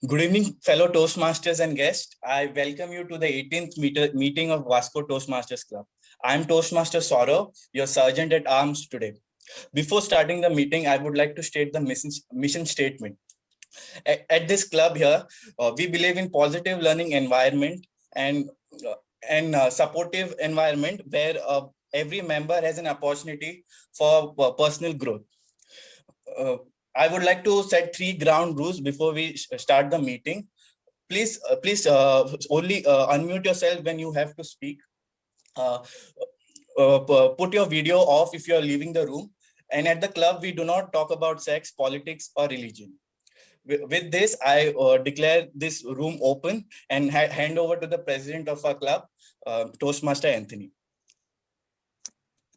Good evening, fellow Toastmasters and guests. I welcome you to the 18th meeting of Vasco Toastmasters Club. I am Toastmaster Saurav, your Sergeant at Arms today. Before starting the meeting, I would like to state the mission statement. At this club here, we believe in positive learning environment and supportive environment where every member has an opportunity for personal growth. Uh, I would like to set 3 ground rules before we start the meeting. Please only unmute yourself when you have to speak. Uh, Put your video off if you are leaving the room. And at the club, we do not talk about sex, politics, or religion. With this, I declare this room open and hand over to the president of our club, Toastmaster Anthony.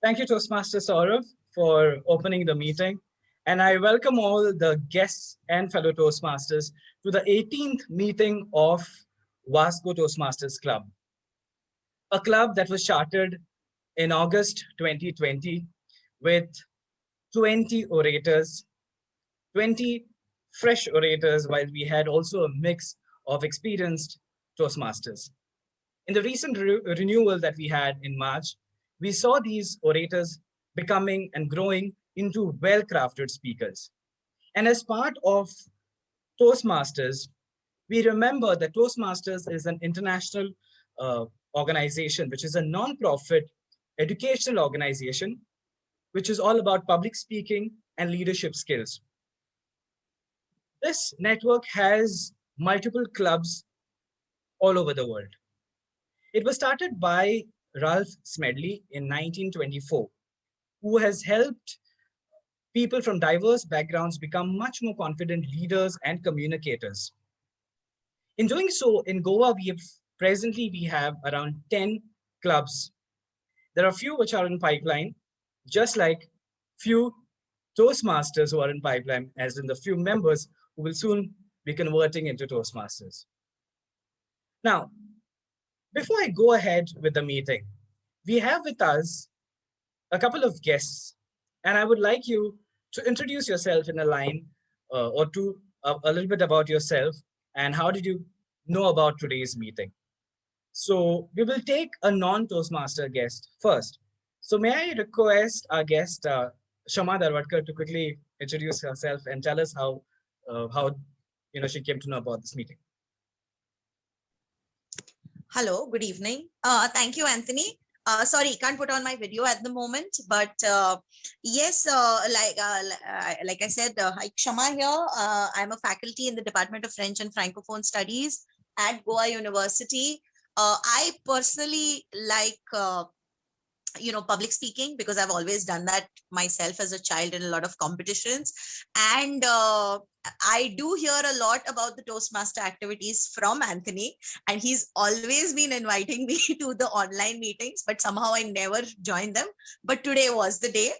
Thank you, Toastmaster Saurav, for opening the meeting. And I welcome all the guests and fellow Toastmasters to the 18th meeting of Vasco Toastmasters Club, a club that was chartered in August 2020 with 20 orators, 20 fresh orators, while we had also a mix of experienced Toastmasters. In the recent renewal that we had in March, we saw these orators becoming and growing into well-crafted speakers. And as part of Toastmasters, we remember that Toastmasters is an international organization, which is a non-profit educational organization, which is all about public speaking and leadership skills. This network has multiple clubs all over the world. It was started by Ralph Smedley in 1924, who has helped people from diverse backgrounds become much more confident leaders and communicators. In doing so, in Goa, presently we have around 10 clubs. There are few which are in pipeline, just like few Toastmasters who are in pipeline, as in the few members who will soon be converting into Toastmasters. Now, before I go ahead with the meeting, we have with us a couple of guests, and I would like you to introduce yourself in a line or two, a little bit about yourself and how did you know about today's meeting. So we will take a non-Toastmaster guest first. So may I request our guest, Shama Darwadkar, to quickly introduce herself and tell us how she came to know about this meeting. Hello, good evening. Thank you, Anthony. Sorry, can't put on my video at the moment, but yes, like I said, hi, Kshama here. I'm a faculty in the Department of French and Francophone Studies at Goa University. I personally like public speaking because I've always done that myself as a child in a lot of competitions. And I do hear a lot about the Toastmaster activities from Anthony, and he's always been inviting me to the online meetings, but somehow I never joined them. But today was the day.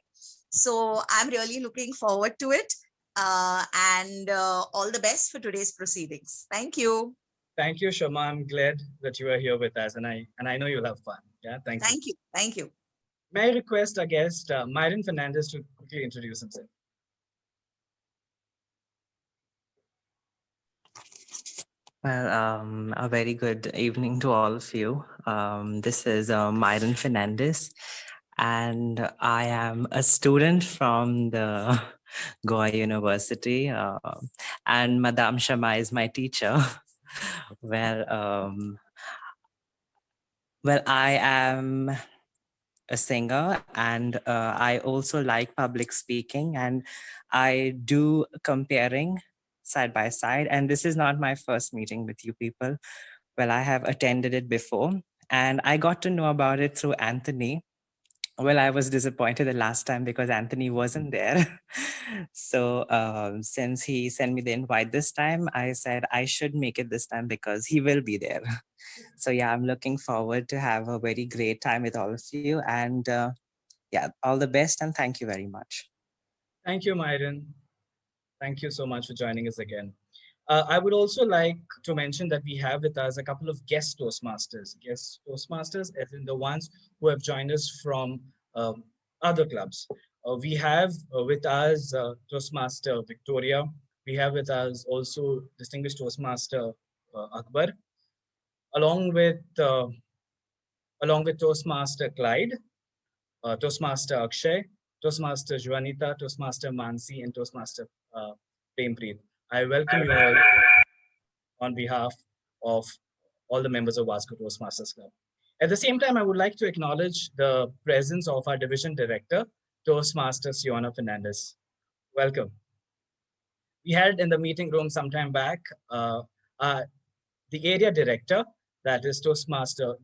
So I'm really looking forward to it. And all the best for today's proceedings. Thank you. Thank you, Shama. I'm glad that you are here with us, and I know you'll have fun. Yeah, thank you. Thank you. May I request our guest, Myron Fernandez, to quickly introduce himself. Well, a very good evening to all of you. This is Myron Fernandez, and I am a student from the Goa University, and Madame Shama is my teacher. Well, I am a singer, and I also like public speaking, and I do comparing side by side. And this is not my first meeting with you people. Well, I have attended it before, and I got to know about it through Anthony. Well, I was disappointed the last time because Anthony wasn't there. So since he sent me the invite this time, I said I should make it this time because he will be there. So yeah, I'm looking forward to have a very great time with all of you. And yeah, all the best and thank you very much. Thank you, Myron. Thank you so much for joining us again. I would also like to mention that we have with us a couple of guest Toastmasters. Guest Toastmasters, as in the ones who have joined us from other clubs. We have with us Toastmaster Victoria, we have with us also distinguished Toastmaster Akbar, along with uh, along with Toastmaster Clyde, Toastmaster Akshay, Toastmaster Juanita, Toastmaster Mansi, and Toastmaster uh, Prempreet. I welcome you all on behalf of all the members of Vasco Toastmasters Club. At the same time, I would like to acknowledge the presence of our division director, Toastmaster Siona Fernandez. Welcome. We had in the meeting room some time back uh, the area director, that is Toastmaster,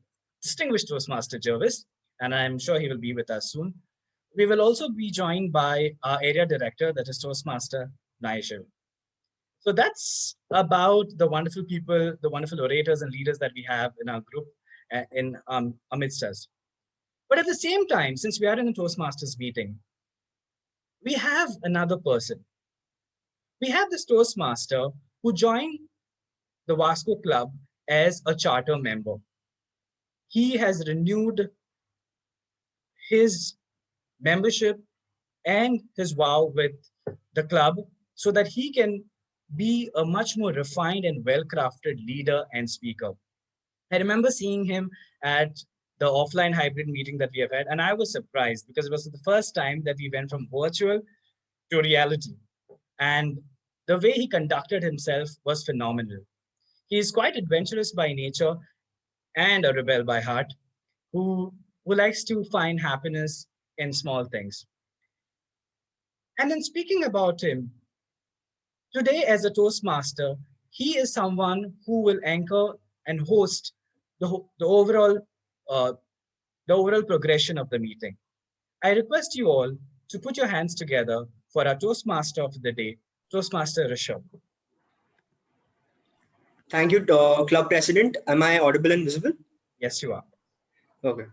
distinguished Toastmaster Jervis, and I'm sure he will be with us soon. We will also be joined by our area director, that is Toastmaster Naishil. So that's about the wonderful people, the wonderful orators and leaders that we have in our group in amidst us. But at the same time, since we are in the Toastmasters meeting, we have another person. We have this Toastmaster who joined the Vasco Club as a charter member. He has renewed his membership and his vow with the club so that he can be a much more refined and well-crafted leader and speaker. I remember seeing him at the offline hybrid meeting that we have had, and I was surprised because it was the first time that we went from virtual to reality. And the way he conducted himself was phenomenal. He is quite adventurous by nature and a rebel by heart who likes to find happiness in small things. And in speaking about him, today as a Toastmaster, he is someone who will anchor and host the uh, overall progression of the meeting. I request you all to put your hands together for our Toastmaster of the day, Toastmaster Rishabh. Thank you, Club President. Am I audible and visible? Yes, you are. Okay.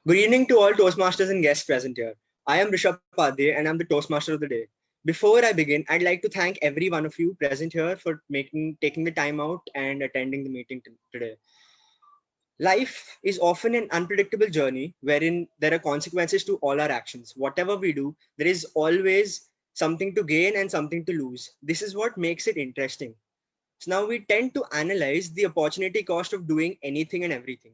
Good evening to all Toastmasters and guests present here. I am Rishabh Padhe and I'm the Toastmaster of the day. Before I begin, I'd like to thank every one of you present here for taking the time out and attending the meeting today. Life is often an unpredictable journey wherein there are consequences to all our actions. Whatever we do, there is always something to gain and something to lose. This is what makes it interesting. So now we tend to analyze the opportunity cost of doing anything and everything,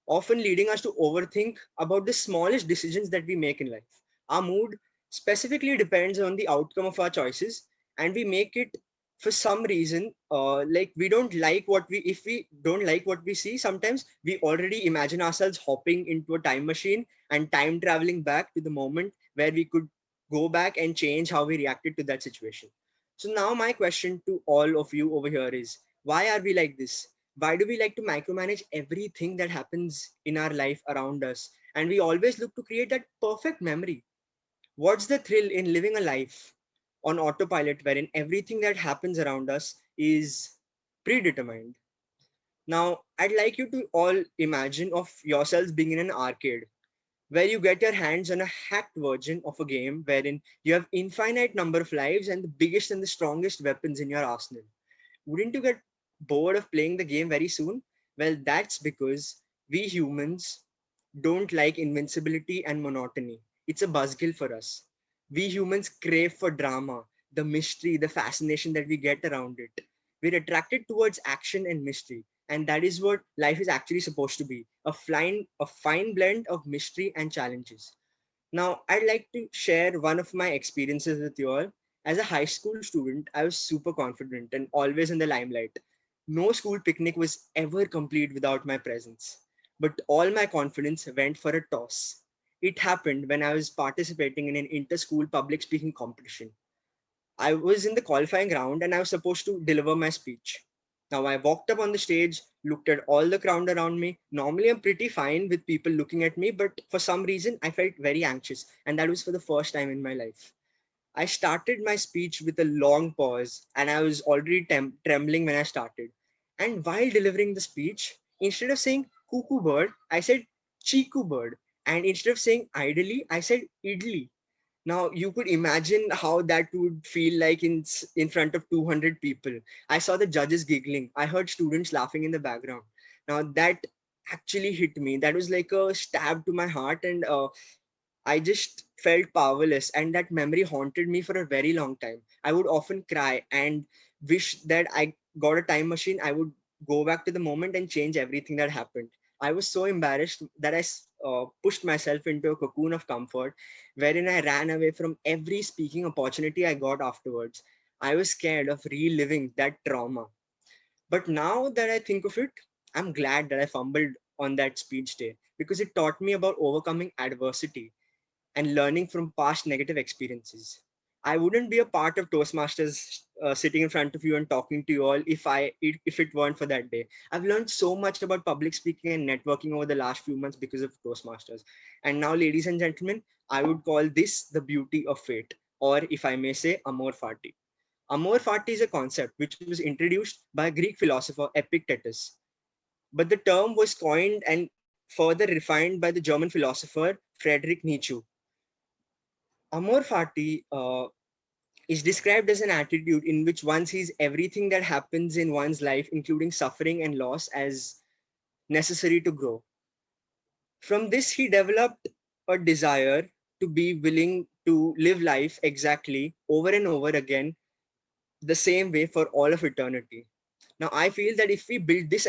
often leading us to overthink about the smallest decisions that we make in life. Our mood specifically depends on the outcome of our choices, and we make it for some reason. Like we don't like what we, if we don't like what we see, sometimes we already imagine ourselves hopping into a time machine and time traveling back to the moment where we could go back and change how we reacted to that situation. So now my question to all of you over here is, why are we like this? Why do we like to micromanage everything that happens in our life around us? And we always look to create that perfect memory. What's the thrill in living a life on autopilot wherein everything that happens around us is predetermined? Now, I'd like you to all imagine of yourselves being in an arcade where you get your hands on a hacked version of a game wherein you have infinite number of lives and the biggest and the strongest weapons in your arsenal. Wouldn't you get bored of playing the game very soon? Well, that's because we humans don't like invincibility and monotony. It's a buzzkill for us. We humans crave for drama, the mystery, the fascination that we get around it. We're attracted towards action and mystery. And that is what life is actually supposed to be, a fine blend of mystery and challenges. Now, I'd like to share one of my experiences with you all. As a high school student, I was super confident and always in the limelight. No school picnic was ever complete without my presence. But all my confidence went for a toss. It happened when I was participating in an inter-school public speaking competition. I was in the qualifying round and I was supposed to deliver my speech. Now I walked up on the stage, looked at all the crowd around me. Normally I'm pretty fine with people looking at me, but for some reason I felt very anxious, and that was for the first time in my life. I started my speech with a long pause and I was already trembling when I started. And while delivering the speech, instead of saying cuckoo bird, I said chiku bird. And instead of saying idly, I said idli. Now you could imagine how that would feel like in front of 200 people. I saw the judges giggling. I heard students laughing in the background. Now that actually hit me. That was like a stab to my heart, and I just felt powerless, and that memory haunted me for a very long time. I would often cry and wish that I got a time machine. I would go back to the moment and change everything that happened. I was so embarrassed that I pushed myself into a cocoon of comfort, wherein I ran away from every speaking opportunity I got afterwards. I was scared of reliving that trauma. But now that I think of it, I'm glad that I fumbled on that speech day because it taught me about overcoming adversity and learning from past negative experiences. I wouldn't be a part of Toastmasters sitting in front of you and talking to you all if it weren't for that day. I've learned so much about public speaking and networking over the last few months because of Toastmasters. And now, ladies and gentlemen, I would call this the beauty of fate, or if I may say, Amor Fati. Amor Fati is a concept which was introduced by Greek philosopher Epictetus, but the term was coined and further refined by the German philosopher Friedrich Nietzsche. Amor Fati is described as an attitude in which one sees everything that happens in one's life, including suffering and loss, as necessary to grow. From this, he developed a desire to be willing to live life exactly over and over again, the same way for all of eternity. Now, I feel that if we build this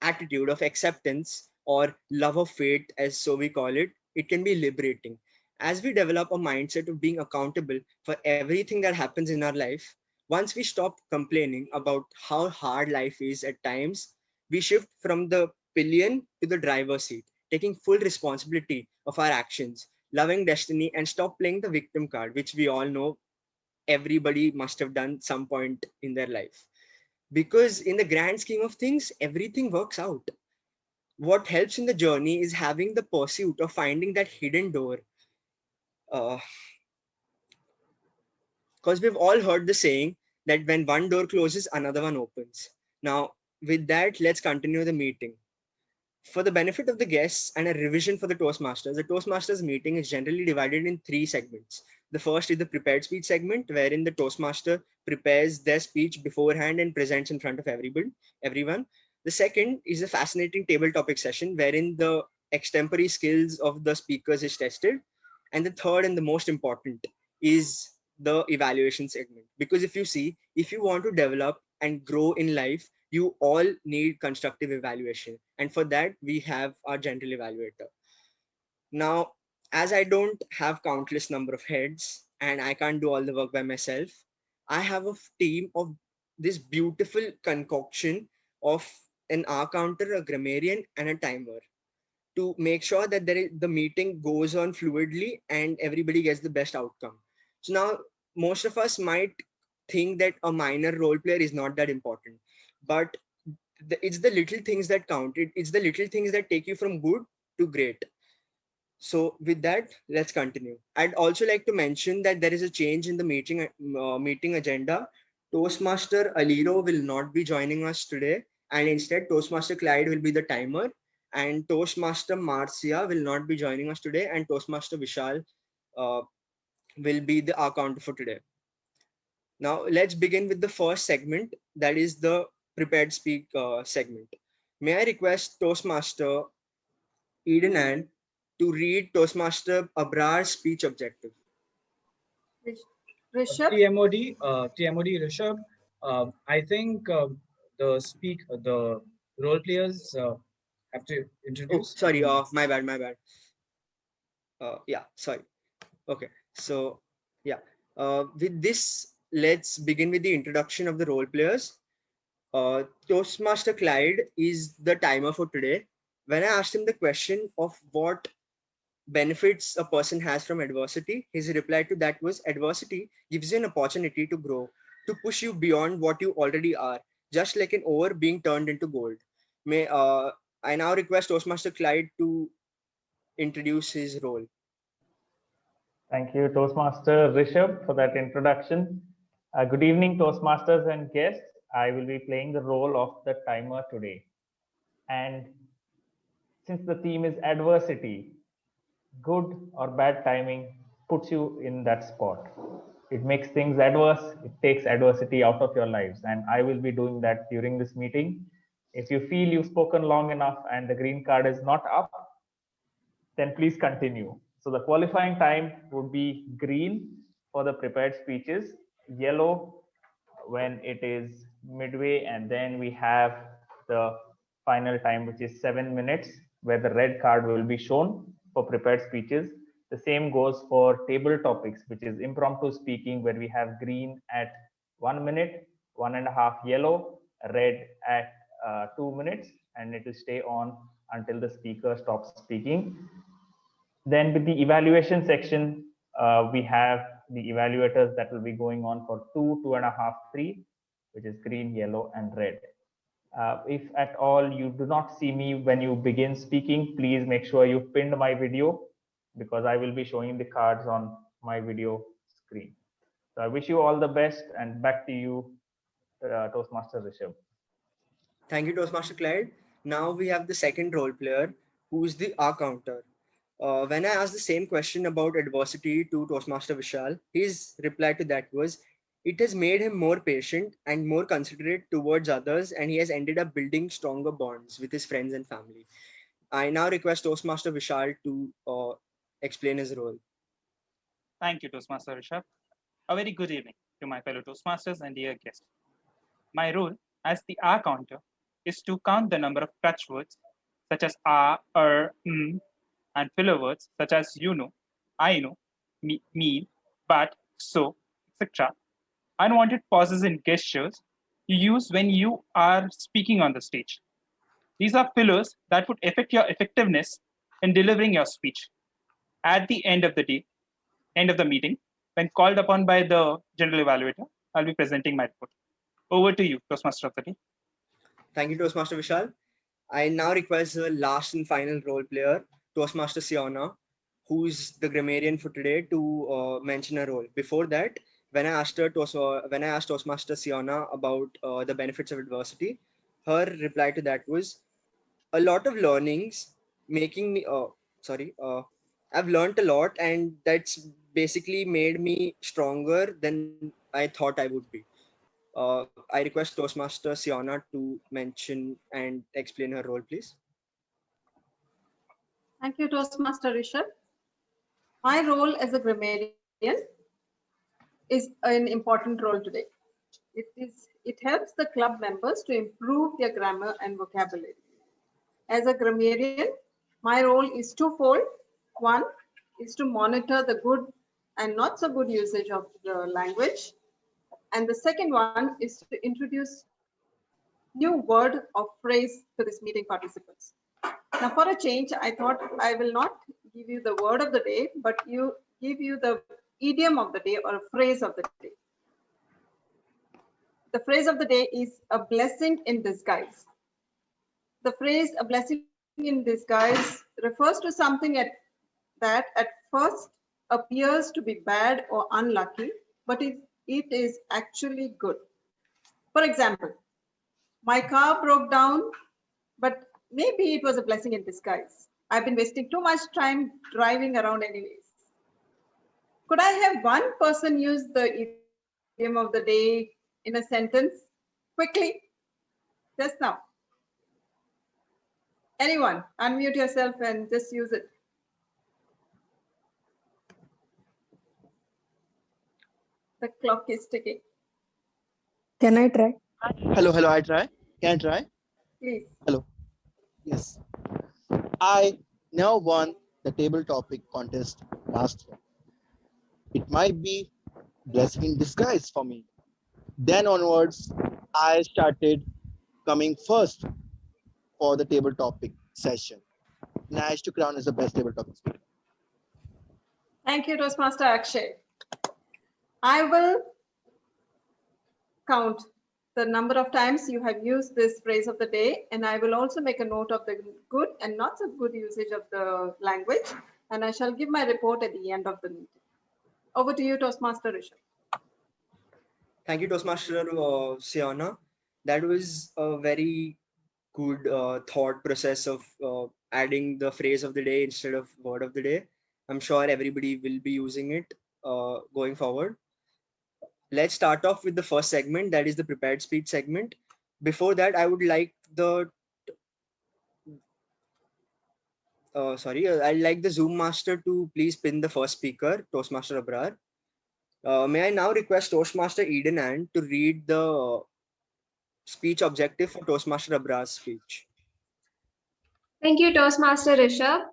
attitude of acceptance or love of fate, as so we call it, it can be liberating. As we develop a mindset of being accountable for everything that happens in our life, once we stop complaining about how hard life is at times, we shift from the pillion to the driver's seat, taking full responsibility of our actions, loving destiny, and stop playing the victim card, which we all know everybody must have done some point in their life. Because in the grand scheme of things, everything works out. What helps in the journey is having the pursuit of finding that hidden door. Because we've all heard the saying that when one door closes, another one opens. Now, with that, let's continue the meeting. For the benefit of the guests and a revision for the Toastmasters meeting is generally divided in three segments. The first is the prepared speech segment, wherein the Toastmaster prepares their speech beforehand and presents in front of everyone. The second is a fascinating table topic session, wherein the extempore skills of the speakers is tested. And the third and the most important is the evaluation segment. Because if you want to develop and grow in life, you all need constructive evaluation. And for that, we have our general evaluator. Now, as I don't have countless number of heads and I can't do all the work by myself, I have a team of this beautiful concoction of an R counter, a grammarian, and a timer to make sure that the meeting goes on fluidly and everybody gets the best outcome. So now most of us might think that a minor role player is not that important, but it's the little things that count. It's the little things that take you from good to great. So with that, let's continue. I'd also like to mention that there is a change in the meeting agenda. Toastmaster Aliro will not be joining us today, and instead Toastmaster Clyde will be the timer, and Toastmaster Marcia will not be joining us today, and Toastmaster Vishal uh, will be the counter for today. Now let's begin with the first segment, that is the prepared speak segment. May I request Toastmaster Eden Ann to read Toastmaster Abrar's speech objective. Rishabh, TMOD Rishabh, I think the role players have to Oh, introduce. sorry. My bad. My bad. Yeah. Sorry. Okay. So, yeah. With this, let's begin with the introduction of the role players. Toastmaster Clyde is the timer for today. When I asked him the question of what benefits a person has from adversity, his reply to that was adversity gives you an opportunity to grow, to push you beyond what you already are, just like an ore being turned into gold. May I now request Toastmaster Clyde to introduce his role. Thank you, Toastmaster Rishabh, for that introduction. Good evening, Toastmasters and guests. I will be playing the role of the timer today. And since the theme is adversity, good or bad timing puts you in that spot. It makes things adverse, it takes adversity out of your lives. And I will be doing that during this meeting. If you feel you've spoken long enough and the green card is not up, then please continue. So the qualifying time would be green for the prepared speeches, yellow when it is midway, and then we have the final time, which is 7 minutes, where the red card will be shown for prepared speeches. The same goes for table topics, which is impromptu speaking, where we have green at 1 minute, 1.5 yellow, red at 2 minutes, and it will stay on until the speaker stops speaking. Then with the evaluation section, we have the evaluators that will be going on for 2, 2.5, 3, which is green, yellow, and red. If at all you do not see me when you begin speaking, please make sure you pinned my video, because I will be showing the cards on my video screen. So I wish you all the best, and back to you, Toastmaster Rishabh. Thank you, Toastmaster Clyde. Now we have the second role player, who's the R counter. When I asked the same question about adversity to Toastmaster Vishal, his reply to that was, it has made him more patient and more considerate towards others, and he has ended up building stronger bonds with his friends and family. I now request Toastmaster Vishal to explain his role. Thank you, Toastmaster Rishabh. A very good evening to my fellow Toastmasters and dear guests. My role as the R counter is to count the number of touch words such as and filler words such as you know, I know, mean, but, so, etc. Unwanted pauses and gestures you use when you are speaking on the stage. These are fillers that would affect your effectiveness in delivering your speech. At the end of the day, end of the meeting, when called upon by the general evaluator, I'll be presenting my report. Over to you, Toastmaster of the day. Thank you, Toastmaster Vishal. I now request the last and final role player, Toastmaster Siona, who's the grammarian for today, to mention a role. Before that, when I asked Toastmaster Siona about the benefits of adversity, her reply to that was, a lot of learnings making me I've learned a lot, and that's basically made me stronger than I thought I would be. I request Toastmaster Siona to mention and explain her role, please. Thank you, Toastmaster Rishabh. My role as a grammarian is an important role today. It helps the club members to improve their grammar and vocabulary. As a grammarian, my role is twofold. One is to monitor the good and not so good usage of the language. And the second one is to introduce new word or phrase to this meeting participants. Now for a change, I thought I will not give you the word of the day, but give you the idiom of the day or a phrase of the day. The phrase of the day is a blessing in disguise. The phrase a blessing in disguise refers to something that at first appears to be bad or unlucky, but it is actually good. For example, my car broke down, but maybe it was a blessing in disguise. I've been wasting too much time driving around anyways. Could I have one person use the idiom of the day in a sentence quickly? Just now. Anyone, unmute yourself and just use it. The clock is ticking. Can I try? Hello, I try. Can I try? Please. Hello. Yes. I now won the table topic contest last year. It might be blessing in disguise for me. Then onwards, I started coming first for the table topic session. Nice to crown as the best table topic speaker. Thank you, Toastmaster Akshay. I will count the number of times you have used this phrase of the day, and I will also make a note of the good and not so good usage of the language, and I shall give my report at the end of the meeting. Over to you, Toastmaster Rishabh. Thank you, Toastmaster Siona. That was a very good thought process of adding the phrase of the day instead of word of the day. I'm sure everybody will be using it going forward. Let's start off with the first segment, that is the prepared speech segment. Before that, I would like I'd like the Zoom master to please pin the first speaker, Toastmaster Abrar. May I now request Toastmaster Eden Ann to read the speech objective for Toastmaster Abrar's speech. Thank you, Toastmaster Rishabh.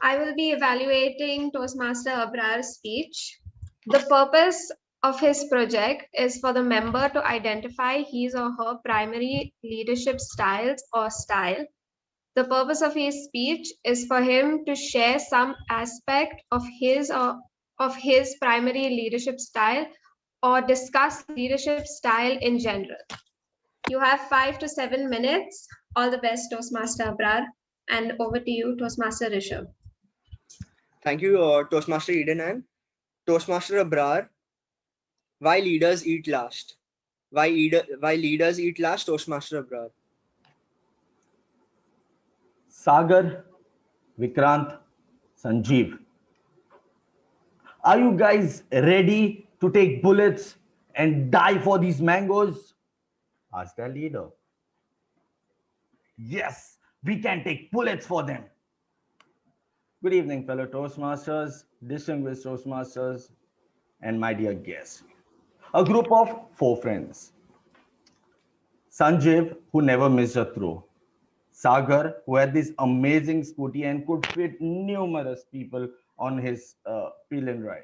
I will be evaluating Toastmaster Abrar's speech. The purpose of his project is for the member to identify his or her primary leadership styles or style. The purpose of his speech is for him to share some aspect of his primary leadership style or discuss leadership style in general. You have 5 to 7 minutes. All the best, Toastmaster Abrar. And over to you, Toastmaster Rishabh. Thank you, Toastmaster Eden Ann. Toastmaster Abrar, why leaders eat last? Why leaders eat last, Toastmaster Abrar? Sagar, Vikrant, Sanjeev. Are you guys ready to take bullets and die for these mangoes? Asked their leader. Yes, we can take bullets for them. Good evening, fellow Toastmasters, distinguished Toastmasters, and my dear guests. A group of 4 friends. Sanjeev, who never missed a throw. Sagar, who had this amazing scooty and could fit numerous people on his peel and ride.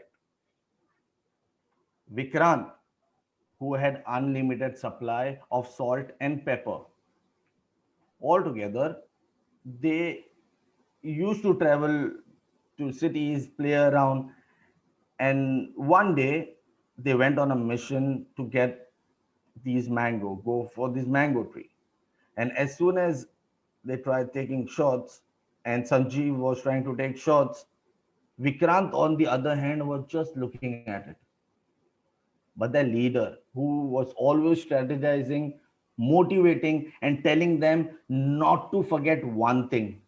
Vikrant, who had unlimited supply of salt and pepper. Altogether, they used to travel to cities, play around, and one day they went on a mission to get go for this mango tree. And as soon as they tried taking shots, and Sanjeev was trying to take shots, Vikrant, on the other hand, was just looking at it. But the leader, who was always strategizing, motivating, and telling them not to forget one thing: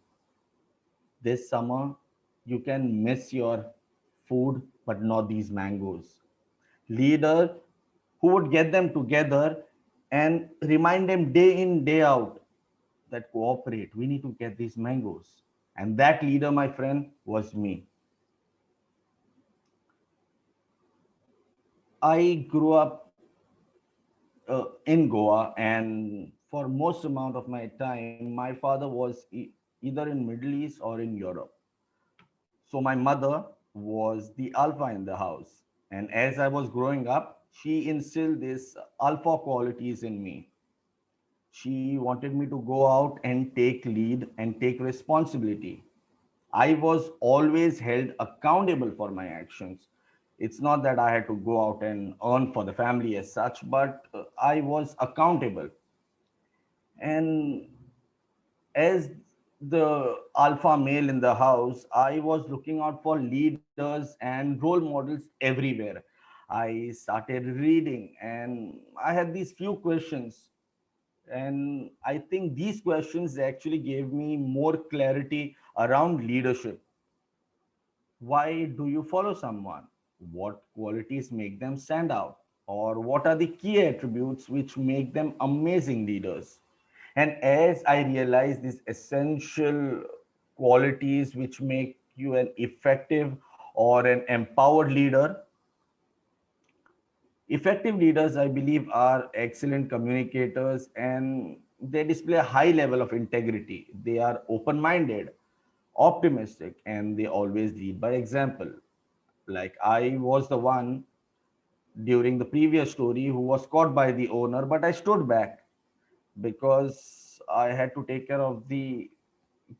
this summer, you can miss your food, but not these mangoes. Leader who would get them together and remind them day in, day out that cooperate. We need to get these mangoes. And that leader, my friend, was me. I grew up in Goa, and for most amount of my time, my father was either in Middle East or in Europe. So my mother was the alpha in the house. And as I was growing up, she instilled these alpha qualities in me. She wanted me to go out and take lead and take responsibility. I was always held accountable for my actions. It's not that I had to go out and earn for the family as such, but I was accountable. And as the alpha male in the house, I was looking out for leaders and role models everywhere. I started reading and I had these few questions. And I think these questions actually gave me more clarity around leadership. Why do you follow someone? What qualities make them stand out? Or what are the key attributes which make them amazing leaders? And as I realized these essential qualities which make you an effective or an empowered leader, effective leaders, I believe, are excellent communicators and they display a high level of integrity. They are open minded, optimistic, and they always lead by example. Like I was the one during the previous story who was caught by the owner, but I stood back because I had to take care of the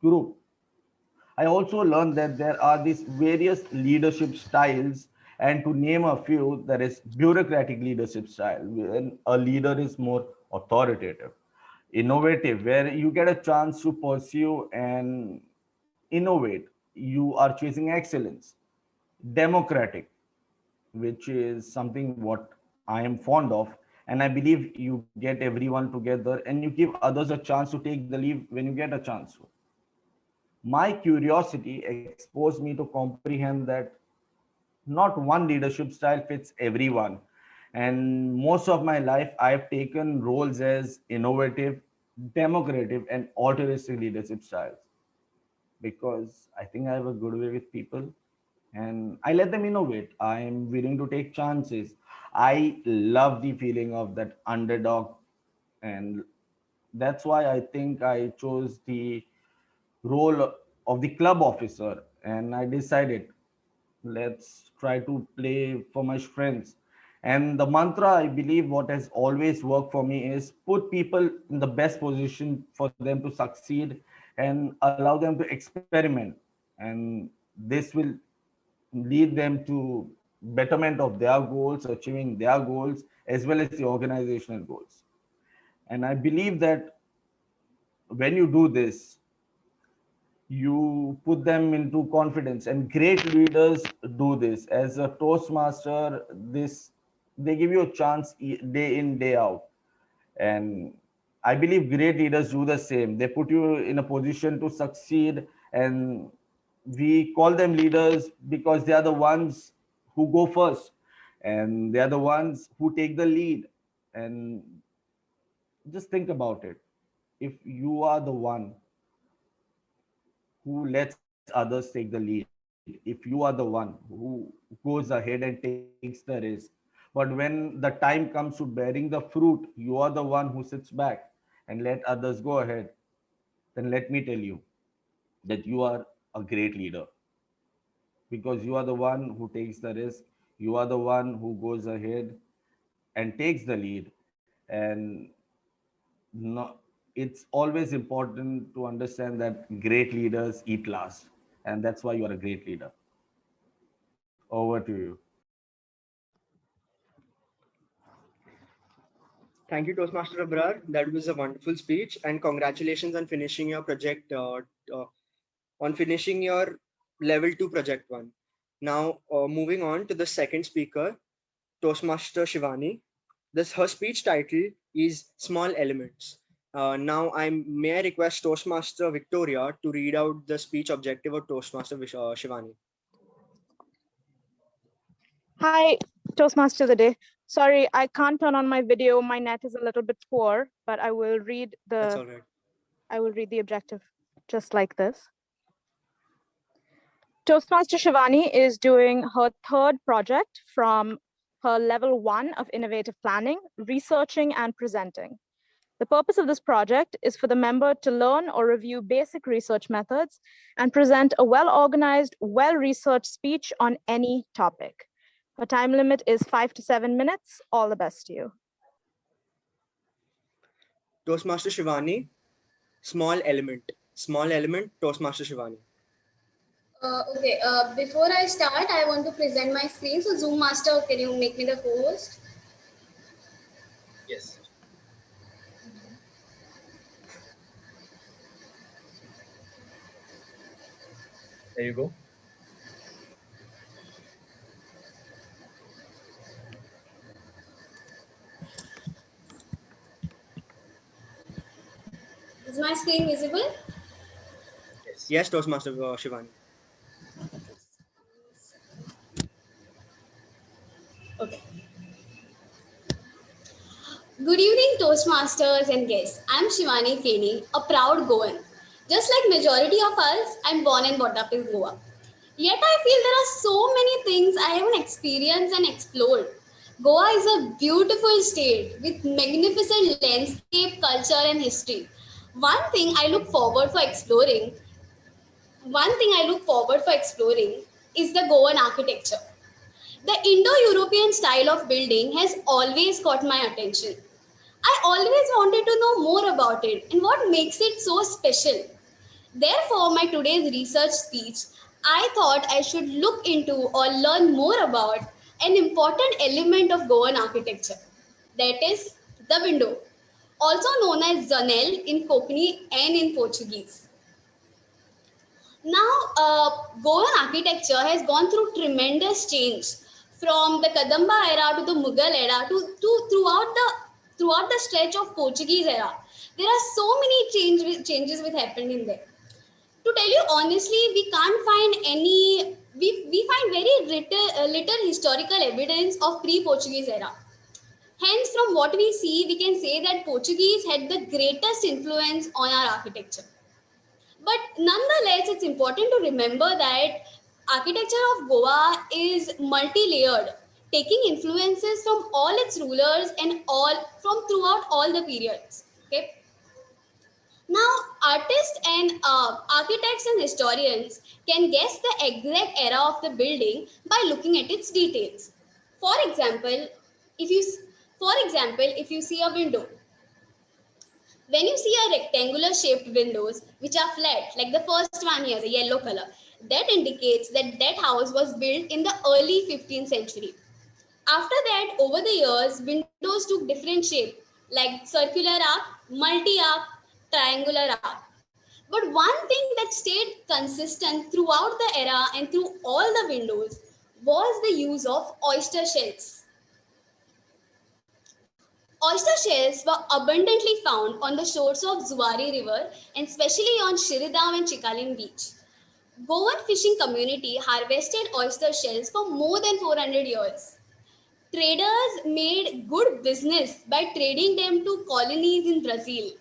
group. I also learned that there are these various leadership styles, and to name a few, there is bureaucratic leadership style, when a leader is more authoritative, innovative, where you get a chance to pursue and innovate. You are chasing excellence. Democratic, which is something what I am fond of. And I believe you get everyone together and you give others a chance to take the lead when you get a chance to. My curiosity exposed me to comprehend that not one leadership style fits everyone. And most of my life, I've taken roles as innovative, democratic, and altruistic leadership styles. because I think I have a good way with people and I let them innovate. I'm willing to take chances. I love the feeling of that underdog, and that's why I think I chose the role of the club officer, and I decided let's try to play for my friends. And the mantra I believe what has always worked for me is put people in the best position for them to succeed and allow them to experiment, and this will lead them to betterment of their goals, achieving their goals as well as the organizational goals. And I believe that when you do this, you put them into confidence, and great leaders do this as a toastmaster. This they give you a chance day in day out, and I believe great leaders do the same. They put you in a position to succeed, and we call them leaders because they are the ones who go first, and they are the ones who take the lead. And just think about it, if you are the one who lets others take the lead, if you are the one who goes ahead and takes the risk, but when the time comes to bearing the fruit, you are the one who sits back and let others go ahead, then let me tell you that you are a great leader, because you are the one who takes the risk, you are the one who goes ahead and takes the lead. And no, it's always important to understand that great leaders eat last, and that's why you are a great leader. Over to you. Thank you, Toastmaster Abrar. That was a wonderful speech, and congratulations on finishing your project, on finishing your level 2 project 1. Now, moving on to the second speaker, Toastmaster Shivani. This her speech title is Small Elements. Now, may I request Toastmaster Victoria to read out the speech objective of Toastmaster Shivani. Hi, Toastmaster of the day. Sorry, I can't turn on my video. My net is a little bit poor, but I will read That's the all right. I will read the objective just like this. Toastmaster Shivani is doing her third project from her level 1 of innovative planning, researching and presenting. The purpose of this project is for the member to learn or review basic research methods and present a well-organized, well-researched speech on any topic. Her time limit is 5 to 7 minutes. All the best to you. Toastmaster Shivani, small element. Small element, Toastmaster Shivani. Okay, before I start, I want to present my screen. So Zoom Master, can you make me the co-host? Yes. There you go. Is my screen visible? Yes, Toastmaster Shivani. Okay. Good evening, Toastmasters and guests. I'm Shivani Keni, a proud Goan. Just like majority of us, I'm born and brought up in Goa. Yet I feel there are so many things I haven't experienced and explored. Goa is a beautiful state with magnificent landscape, culture, and history. One thing I look forward for exploring One thing I look forward for exploring is the Goan architecture. The Indo-European style of building has always caught my attention. I always wanted to know more about it and what makes it so special. Therefore, my today's research speech, I thought I should look into or learn more about an important element of Goan architecture. That is the window, also known as zanel in Konkani and in Portuguese. Now, Goan architecture has gone through tremendous change from the Kadamba era to the Mughal era to throughout the stretch of Portuguese era. There are so many changes which happened in there. To tell you honestly, we can't find any. We find very little historical evidence of pre-Portuguese era. Hence, from what we see, we can say that Portuguese had the greatest influence on our architecture. But nonetheless, it's important to remember that architecture of Goa is multi-layered, taking influences from all its rulers and all from throughout all the periods. Okay. Now, artists and architects and historians can guess the exact era of the building by looking at its details. For example, if you if you see a window, when you see a rectangular shaped windows which are flat, like the first one here, the yellow color, that indicates that that house was built in the early 15th century. After that, over the years, windows took different shape, like circular arc, multi-arc, triangular arc. But one thing that stayed consistent throughout the era and through all the windows was the use of oyster shells. Oyster shells were abundantly found on the shores of Zuari River and especially on Shiridam and Chikalim Beach. Goan fishing community harvested oyster shells for more than 400 years. Traders made good business by trading them to colonies in Brazil.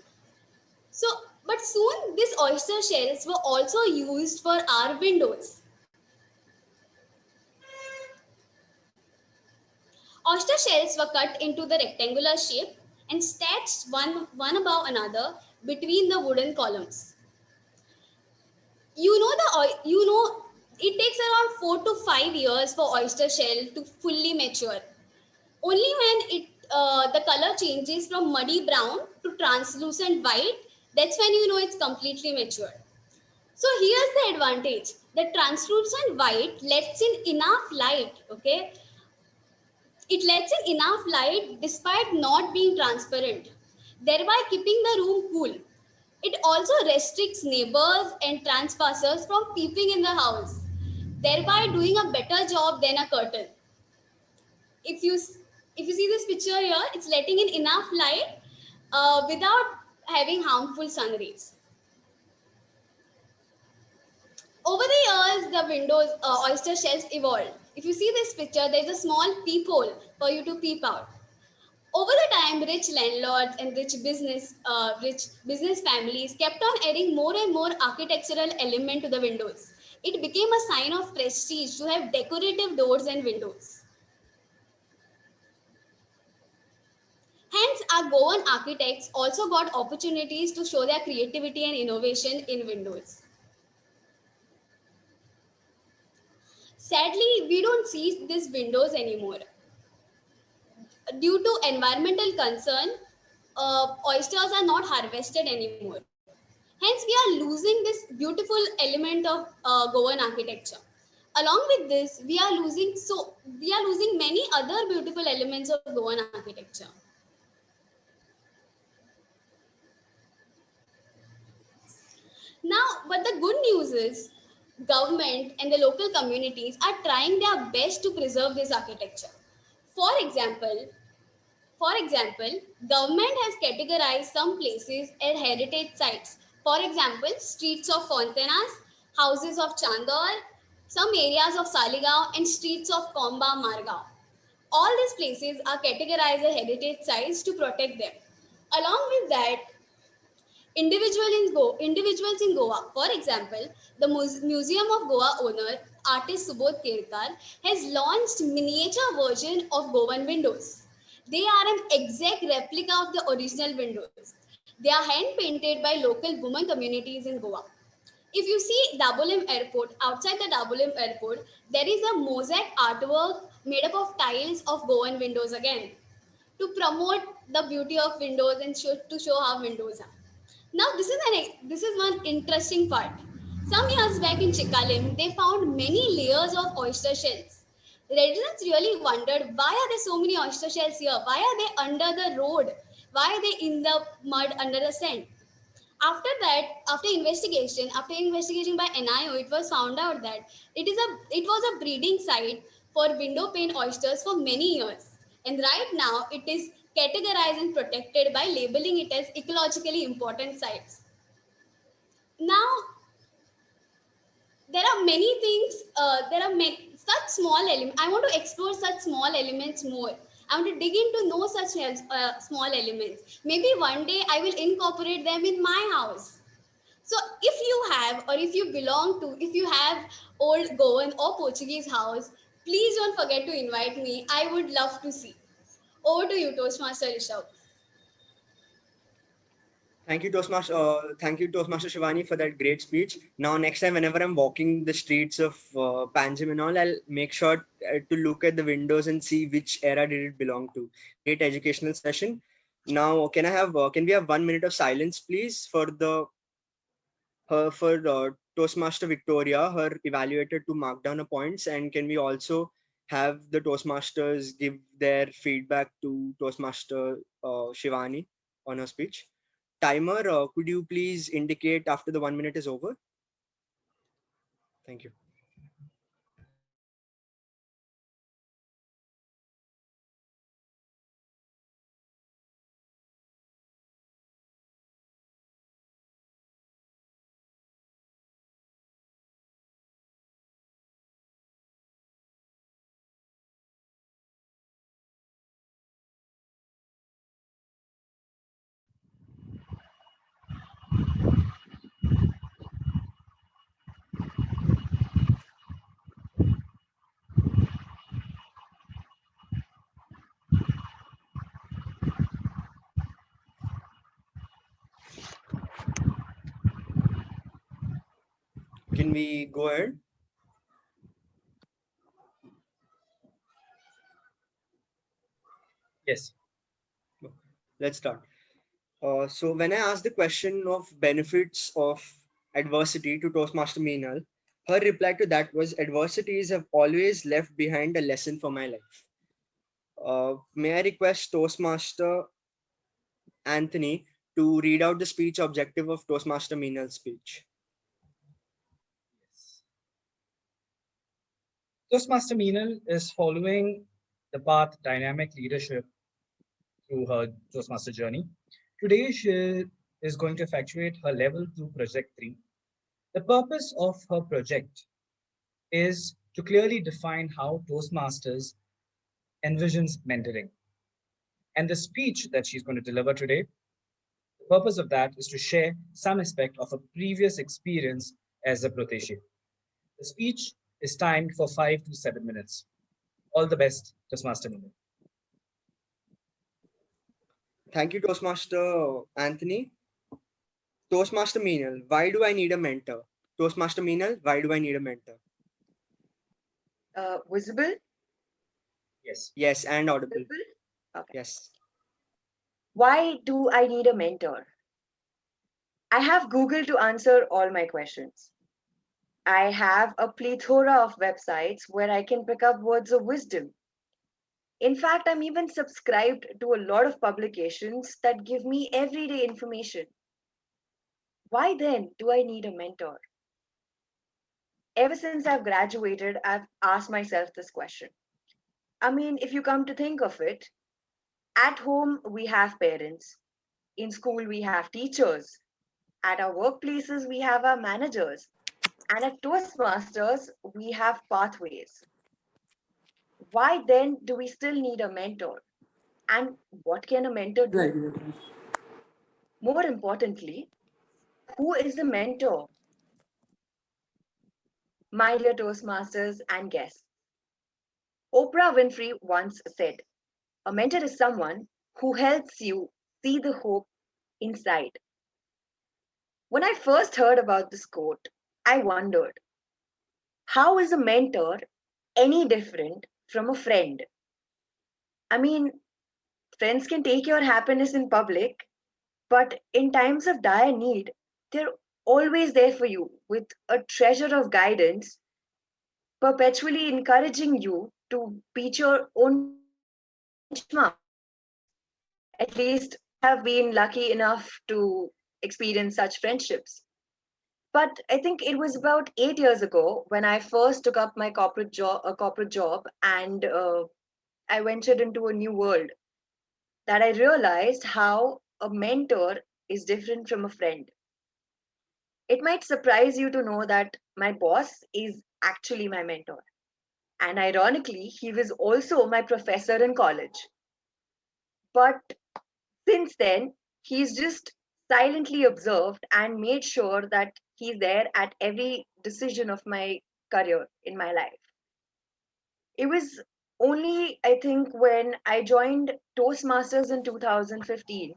But soon these oyster shells were also used for our windows. Oyster shells were cut into the rectangular shape and stacked one above another between the wooden columns. It takes around 4 to 5 years for oyster shell to fully mature. Only when the color changes from muddy brown to translucent white, that's when you know it's completely mature. So here's the advantage. The translucent white lets in enough light, okay? It lets in enough light despite not being transparent, thereby keeping the room cool. It also restricts neighbors and trespassers from peeping in the house, thereby doing a better job than a curtain. If you see this picture here, it's letting in enough light without having harmful sun rays. Over the years, the windows oyster shells evolved. If you see this picture, there's a small peephole for you to peep out. Over the time, rich landlords and rich business families kept on adding more and more architectural element to the windows. It became a sign of prestige to have decorative doors and windows. Hence, our Goan architects also got opportunities to show their creativity and innovation in windows. Sadly, we don't see these windows anymore. Due to environmental concern, oysters are not harvested anymore. Hence, we are losing this beautiful element of Goan architecture. Along with this, we are losing many other beautiful elements of Goan architecture. Now, but the good news is, government and the local communities are trying their best to preserve this architecture. For example, government has categorized some places as heritage sites. For example, streets of Fontanas, houses of Chandor, some areas of Saligaon and streets of Komba Margao. All these places are categorized as heritage sites to protect them. Along with that, individuals in Goa, for example, the Museum of Goa owner, artist Subodh Kerkar, has launched miniature version of Goan windows. They are an exact replica of the original windows. They are hand painted by local women communities in Goa. If you see Dabolim Airport, outside the Dabolim Airport, there is a mosaic artwork made up of tiles of Goan windows again to promote the beauty of windows and to show how windows are. Now, this is one interesting part. Some years back in Chikalim, they found many layers of oyster shells. Residents really wondered, why are there so many oyster shells here? Why are they under the road? Why are they in the mud under the sand? After that, after investigation by NIO, it was found out that it was a breeding site for window pane oysters for many years. And right now, it is categorized and protected by labeling it as ecologically important sites. Now, there are many things, such small elements. I want to explore such small elements more. I want to dig into know such small elements. Maybe one day I will incorporate them in my house. So if you have, or if you belong to, if you have old Goan or Portuguese house, please don't forget to invite me. I would love to see. Over to you, Toastmaster Rishabh. Thank you, Toastmaster Shivani, for that great speech. Now, next time, whenever I'm walking the streets of Panjim and all, I'll make sure to look at the windows and see which era did it belong to. Great educational session. Now, can we have 1 minute of silence, please, for Toastmaster Victoria, her evaluator, to mark down her points, and can we also have the Toastmasters give their feedback to Toastmaster Shivani on her speech? Timer, could you please indicate after the 1 minute is over? Thank you. Can we go ahead? Yes. Let's start. So when I asked the question of benefits of adversity to Toastmaster Meenal, her reply to that was, adversities have always left behind a lesson for my life. May I request Toastmaster Anthony to read out the speech objective of Toastmaster Meenal's speech? Toastmaster Meenal is following the path dynamic leadership through her Toastmaster journey. Today, she is going to effectuate her level 2 project 3. The purpose of her project is to clearly define how Toastmasters envisions mentoring. And the speech that she's going to deliver today, the purpose of that is to share some aspect of a previous experience as a protégé. The speech is timed for 5 to 7 minutes. All the best, Toastmaster Meenal. Thank you, Toastmaster Anthony. Toastmaster Meenal, why do I need a mentor? Toastmaster Meenal, why do I need a mentor? Visible? Yes. Yes, and audible. Visible? Okay. Yes. Why do I need a mentor? I have Google to answer all my questions. I have a plethora of websites where I can pick up words of wisdom. In fact, I'm even subscribed to a lot of publications that give me everyday information. Why then do I need a mentor? Ever since I've graduated, I've asked myself this question. I mean, if you come to think of it, at home we have parents, in school we have teachers, at our workplaces we have our managers, and at Toastmasters we have pathways. Why then do we still need a mentor? And what can a mentor do? More importantly, who is the mentor? My dear Toastmasters and guests, Oprah Winfrey once said, a mentor is someone who helps you see the hope inside. When I first heard about this quote, I wondered, how is a mentor any different from a friend? I mean, friends can take your happiness in public, but in times of dire need, they're always there for you with a treasure of guidance, perpetually encouraging you to beat your own benchmarks. At least I have been lucky enough to experience such friendships. But I think it was about 8 years ago when I first took up my corporate job, and I ventured into a new world, that I realized how a mentor is different from a friend. It might surprise you to know that my boss is actually my mentor. And ironically, he was also my professor in college. But since then, he's just silently observed and made sure that he's there at every decision of my career in my life. It was only, I think, when I joined Toastmasters in 2015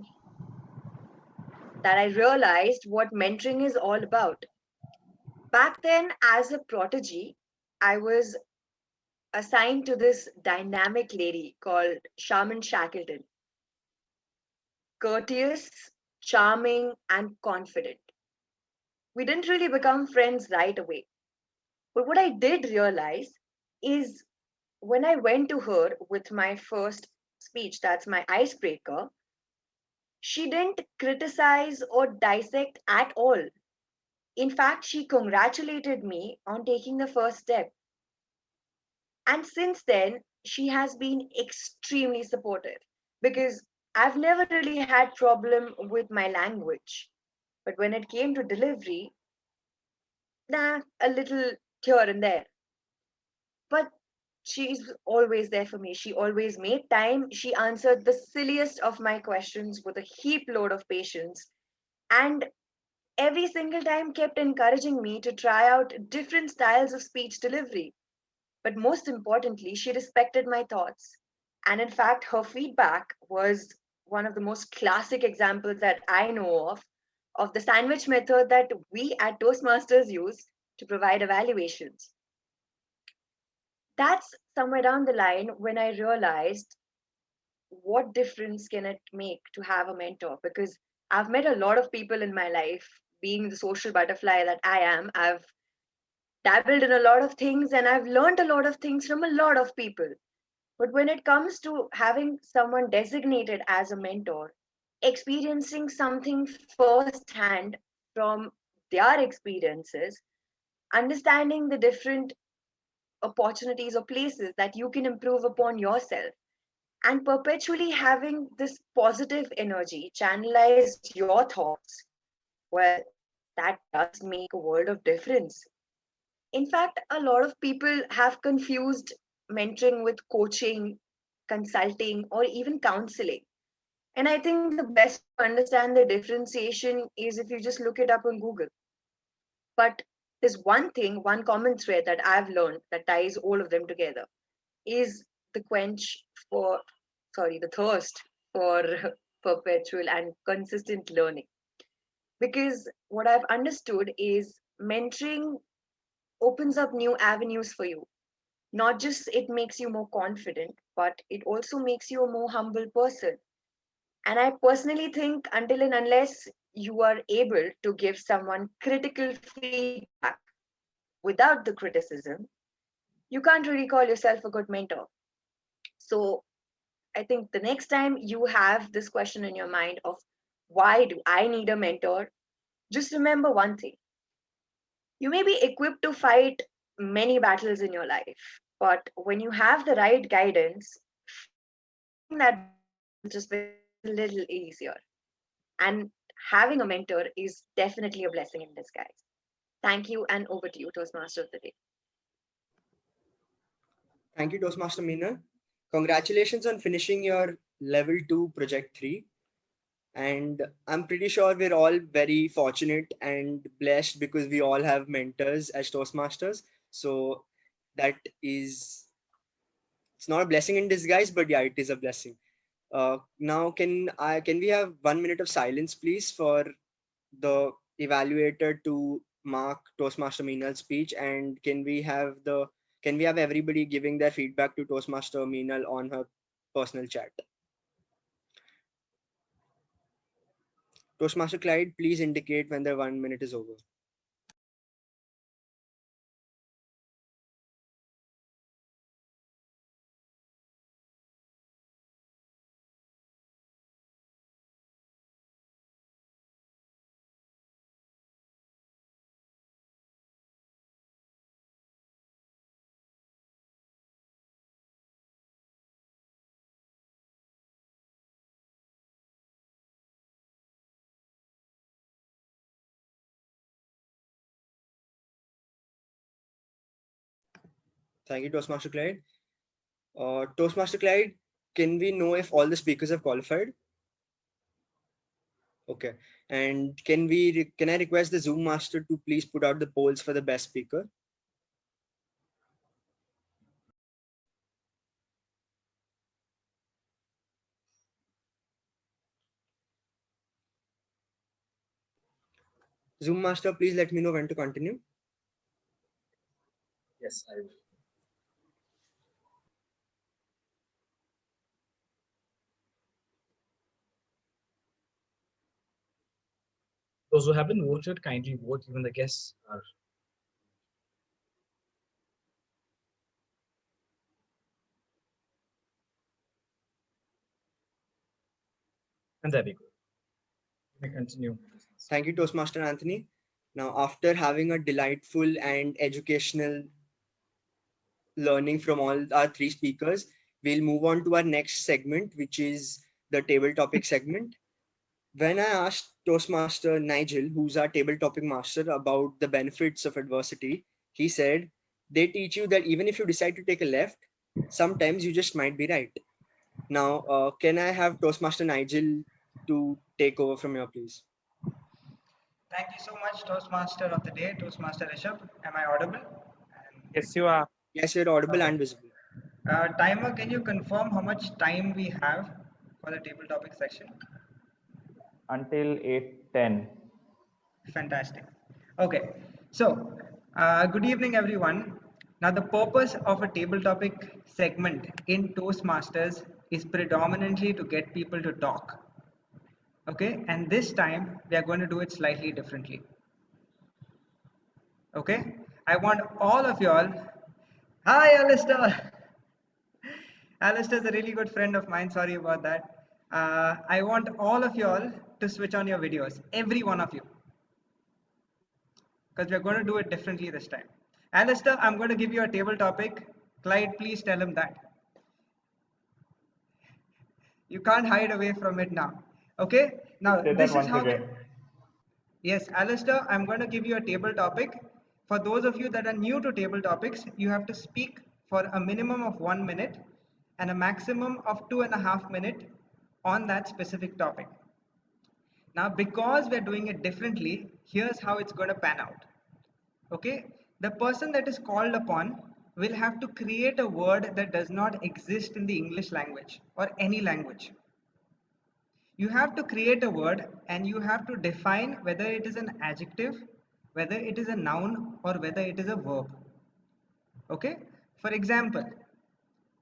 that I realized what mentoring is all about. Back then, as a prodigy, I was assigned to this dynamic lady called Shaman Shackleton, courteous, charming, and confident. We didn't really become friends right away. But what I did realize is when I went to her with my first speech, that's my icebreaker, she didn't criticize or dissect at all. In fact, she congratulated me on taking the first step. And since then, she has been extremely supportive because I've never really had problem with my language. But when it came to delivery, a little here and there. But she's always there for me. She always made time. She answered the silliest of my questions with a heap load of patience. And every single time kept encouraging me to try out different styles of speech delivery. But most importantly, she respected my thoughts. And in fact, her feedback was one of the most classic examples that I know of the sandwich method that we at Toastmasters use to provide evaluations. That's somewhere down the line when I realized what difference can it make to have a mentor, because I've met a lot of people in my life. Being the social butterfly that I am, I've dabbled in a lot of things and I've learned a lot of things from a lot of people. But when it comes to having someone designated as a mentor, experiencing something firsthand from their experiences, understanding the different opportunities or places that you can improve upon yourself, and perpetually having this positive energy channelize your thoughts, well, that does make a world of difference. In fact, a lot of people have confused mentoring with coaching, consulting, or even counseling. And I think the best way to understand the differentiation is if you just look it up on Google. But there's one thing, one common thread that I've learned that ties all of them together is the quench for, sorry, the thirst for perpetual and consistent learning. Because what I've understood is mentoring opens up new avenues for you. Not just it makes you more confident, but it also makes you a more humble person. And I personally think until and unless you are able to give someone critical feedback without the criticism, you can't really call yourself a good mentor. So I think the next time you have this question in your mind of why do I need a mentor, just remember one thing. You may be equipped to fight many battles in your life, but when you have the right guidance, fighting that battle will just become a little easier. And having a mentor is definitely a blessing in disguise. Thank you, and over to you, Toastmaster of the Day. Thank you, Toastmaster Meena. Congratulations on finishing your level 2 project 3. And I'm pretty sure we're all very fortunate and blessed because we all have mentors as Toastmasters. So that is, it's not a blessing in disguise, but yeah, it is a blessing. Now, can we have 1 minute of silence, please, for the evaluator to mark Toastmaster Meenal's speech, and can we have everybody giving their feedback to Toastmaster Meenal on her personal chat? Toastmaster Clyde, please indicate when the 1 minute is over. Thank you, Toastmaster Clyde. Toastmaster Clyde, can we know if all the speakers have qualified? Okay. And can I request the Zoom master to please put out the polls for the best speaker? Zoom master, please let me know when to continue. Yes, I will. Those who haven't voted, kindly vote. Even the guests are. And there we go. We continue. Thank you, Toastmaster Anthony. Now, after having a delightful and educational learning from all our three speakers, we'll move on to our next segment, which is the table topic segment. When I asked Toastmaster Nigel, who's our table topic master, about the benefits of adversity, he said, they teach you that even if you decide to take a left, sometimes you just might be right. Now, can I have Toastmaster Nigel to take over from here, please? Thank you so much, Toastmaster of the day, Toastmaster Rishabh. Am I audible? Yes, you are. Yes, you're audible and visible. Timer, can you confirm how much time we have for the table topic section? Until 8:10. Fantastic. Okay, so good evening, everyone. Now, the purpose of a table topic segment in Toastmasters is predominantly to get people to talk. Okay, and this time we are going to do it slightly differently. Okay, I want all of y'all. Hi, Alistair. Alistair is a really good friend of mine. Sorry about that. I want all of y'all to switch on your videos, every one of you, because we're going to do it differently this time. Alistair, I'm going to give you a table topic. Clyde, please tell him that. You can't hide away from it now. Okay? Now, this is how. Yes, Alistair, I'm going to give you a table topic. For those of you that are new to table topics, you have to speak for a minimum of 1 minute and a maximum of 2.5 minutes on that specific topic. Now, because we're doing it differently, here's how it's going to pan out. Okay, the person that is called upon will have to create a word that does not exist in the English language or any language. You have to create a word and you have to define whether it is an adjective, whether it is a noun, or whether it is a verb. Okay, for example,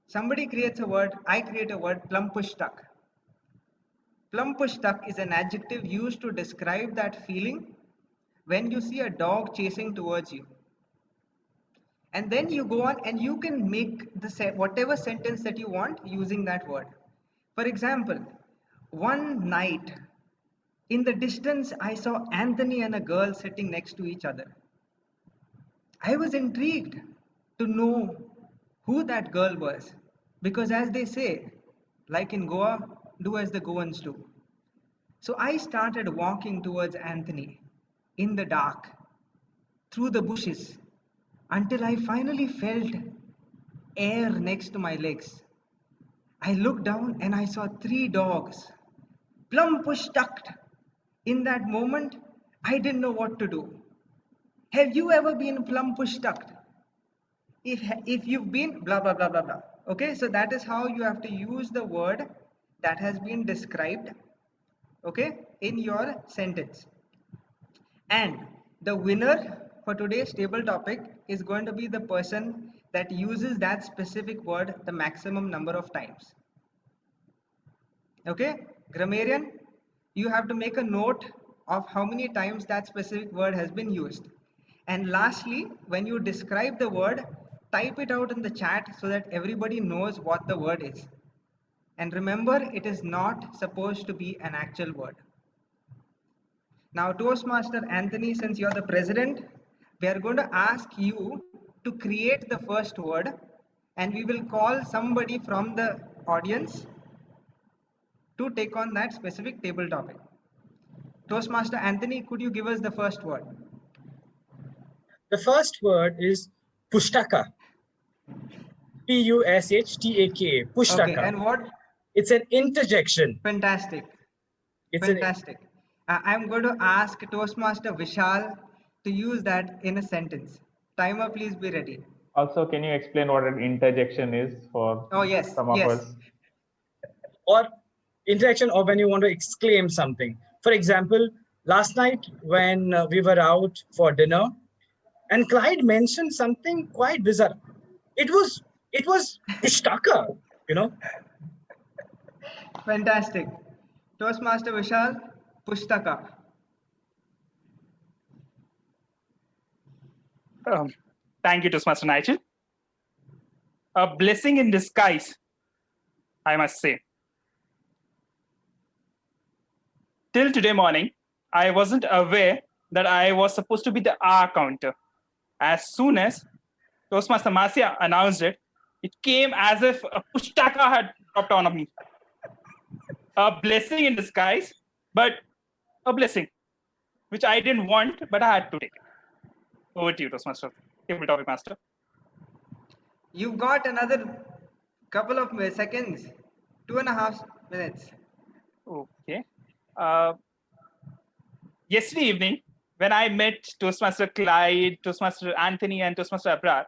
somebody creates a word, I create a word, plumpushtuck. Plumpushtuck is an adjective used to describe that feeling when you see a dog chasing towards you. And then you go on and you can make the whatever sentence that you want using that word. For example, one night in the distance, I saw Anthony and a girl sitting next to each other. I was intrigued to know who that girl was because, as they say, like in Goa, do as the Goans do. So I started walking towards Anthony in the dark, through the bushes, until I finally felt air next to my legs. I looked down and I saw 3 dogs, plump tucked. In that moment, I didn't know what to do. Have you ever been plump tucked? If you've been blah blah blah blah blah. Okay, so that is how you have to use the word that has been described, okay, in your sentence. And the winner for today's table topic is going to be the person that uses that specific word the maximum number of times. Okay, grammarian, you have to make a note of how many times that specific word has been used. And lastly, when you describe the word, type it out in the chat so that everybody knows what the word is. And remember, it is not supposed to be an actual word. Now, Toastmaster Anthony, since you're the president, we are going to ask you to create the first word, and we will call somebody from the audience to take on that specific table topic. Toastmaster Anthony, could you give us the first word? The first word is pushtaka. Pushtaka. Pushtaka. Okay, and what? It's an interjection. Fantastic. It's Fantastic. I'm going to ask Toastmaster Vishal to use that in a sentence. Timer, please be ready. Also, can you explain what an interjection is for Oh, yes, some of yes. us? Or interaction, or when you want to exclaim something. For example, last night when we were out for dinner, and Clyde mentioned something quite bizarre. It was Pushtaka, you know. Fantastic. Toastmaster Vishal, Pushtaka. Thank you, Toastmaster Nigel. A blessing in disguise, I must say. Till today morning, I wasn't aware that I was supposed to be the R counter. As soon as Toastmaster Marcia announced it, it came as if a pushtaka had dropped on me. A blessing in disguise, but a blessing, which I didn't want, but I had to take it. Over to you, Toastmaster, table topic master. You've got another couple of seconds, 2.5 minutes. Okay. Yesterday evening, when I met Toastmaster Clyde, Toastmaster Anthony, and Toastmaster Abrar,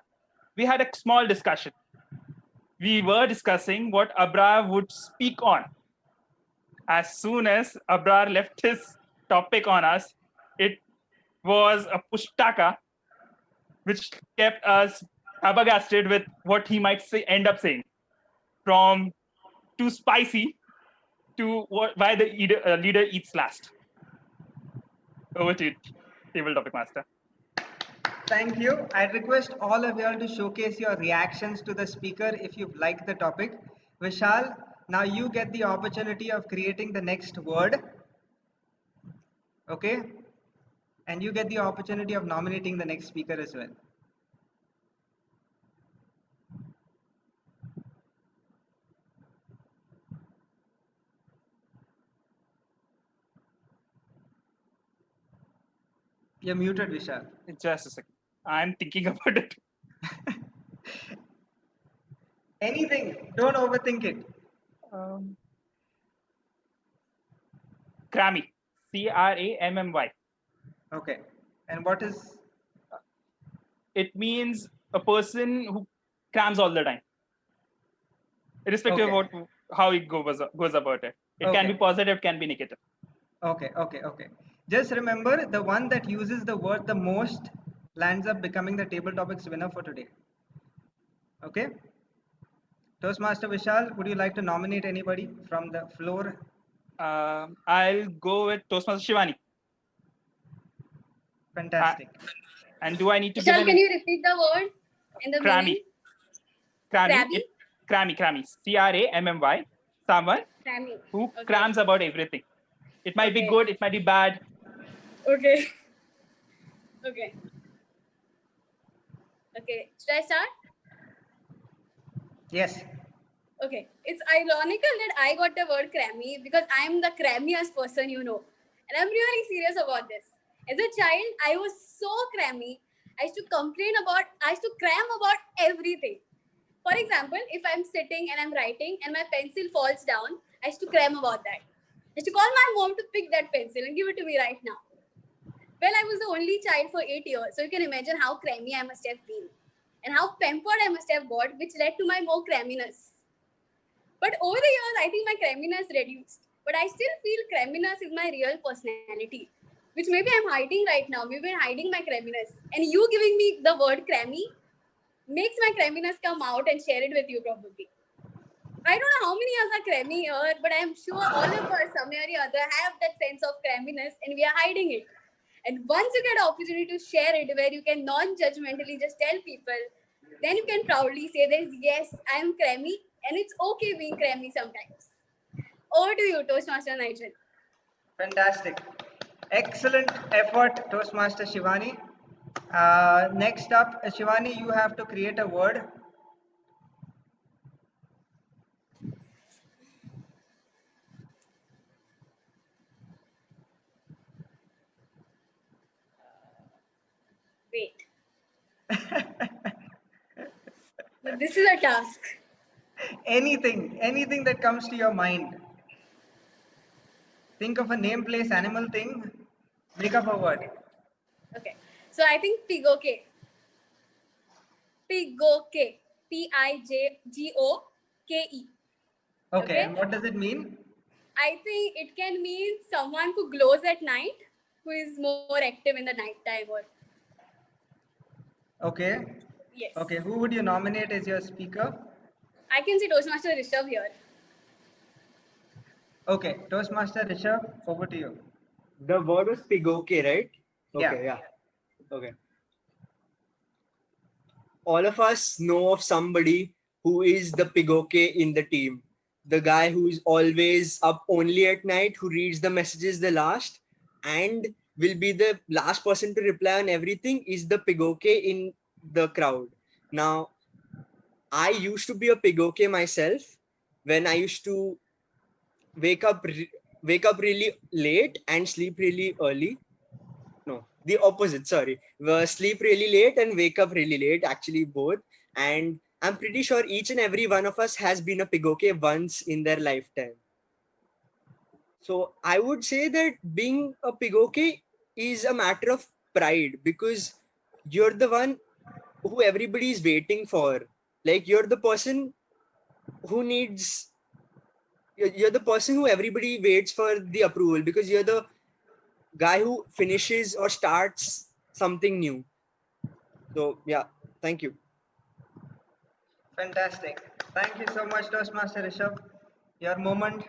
we had a small discussion. We were discussing what Abrar would speak on. As soon as Abrar left his topic on us, it was a pushtaka, which kept us flabbergasted with what he might say, end up saying. From too spicy to why the leader eats last. Over to you, table topic master. Thank you. I request all of you all to showcase your reactions to the speaker if you like the topic. Vishal, now you get the opportunity of creating the next word. Okay? And you get the opportunity of nominating the next speaker as well. You're muted, Vishal. Just a second. I'm thinking about it. Anything. Don't overthink it. Crammy. Crammy. Okay. And what is? It means a person who crams all the time, irrespective of how it goes about it. It can be positive, can be negative. Okay. Just remember, the one that uses the word the most lands up becoming the table topics winner for today. Okay? Toastmaster Vishal, would you like to nominate anybody from the floor? I'll go with Toastmaster Shivani. Fantastic. And do I need to Vishal, give can you repeat the word in the Crammy. Crabby? Crammy. Crammy. Someone Crammy. who crams about everything. It might be good, it might be bad. Okay. Should I start? Yes. Okay. It's ironical that I got the word crammy because I'm the crammiest person you know. And I'm really serious about this. As a child, I was so crammy. I used to cram about everything. For example, if I'm sitting and I'm writing and my pencil falls down, I used to cram about that. I used to call my mom to pick that pencil and give it to me right now. Well, I was the only child for 8 years, so you can imagine how crammy I must have been and how pampered I must have got, which led to my more cramminess. But over the years, I think my cramminess reduced. But I still feel cramminess is my real personality, which maybe I'm hiding right now. Maybe I'm hiding my cramminess. And you giving me the word crammy makes my cramminess come out and share it with you probably. I don't know how many of us are crammy here, but I'm sure all of us, somewhere or the other, have that sense of cramminess and we are hiding it. And once you get an opportunity to share it, where you can non-judgmentally just tell people, then you can proudly say that, yes, I am crammy and it's okay being crammy sometimes. Over to you, Toastmaster Nigel. Fantastic. Excellent effort, Toastmaster Shivani. Next up, Shivani, you have to create a word. Wait. This is a task. Anything that comes to your mind. think of a name, place, animal thing. Make up a word. Okay. So I think pigoke. Pigoke. Pigoke. Okay, and what does it mean? I think it can mean someone who glows at night, who is more active in the night time, or Okay. yes. Okay, who would you nominate as your speaker? I can see Toastmaster Rishabh here. Okay, Toastmaster Rishabh, over to you. The word was pigoke, right? Okay, Yeah. Okay. All of us know of somebody who is the pigoke in the team. The guy who is always up only at night, who reads the messages the last, and will be the last person to reply on everything, is the pigoke in the crowd. Now, I used to be a pigoke myself when I used to wake up really late and sleep really early. No, the opposite, sorry. Sleep really late and wake up really late, actually both. And I'm pretty sure each and every one of us has been a pigoke once in their lifetime. So I would say that being a pigoke is a matter of pride, because you're the one who everybody is waiting for. Like, you're the person who needs, you're the person who everybody waits for the approval, because you're the guy who finishes or starts something new. So yeah, thank you. Fantastic. Thank you so much, Toastmaster Rishabh. Your moment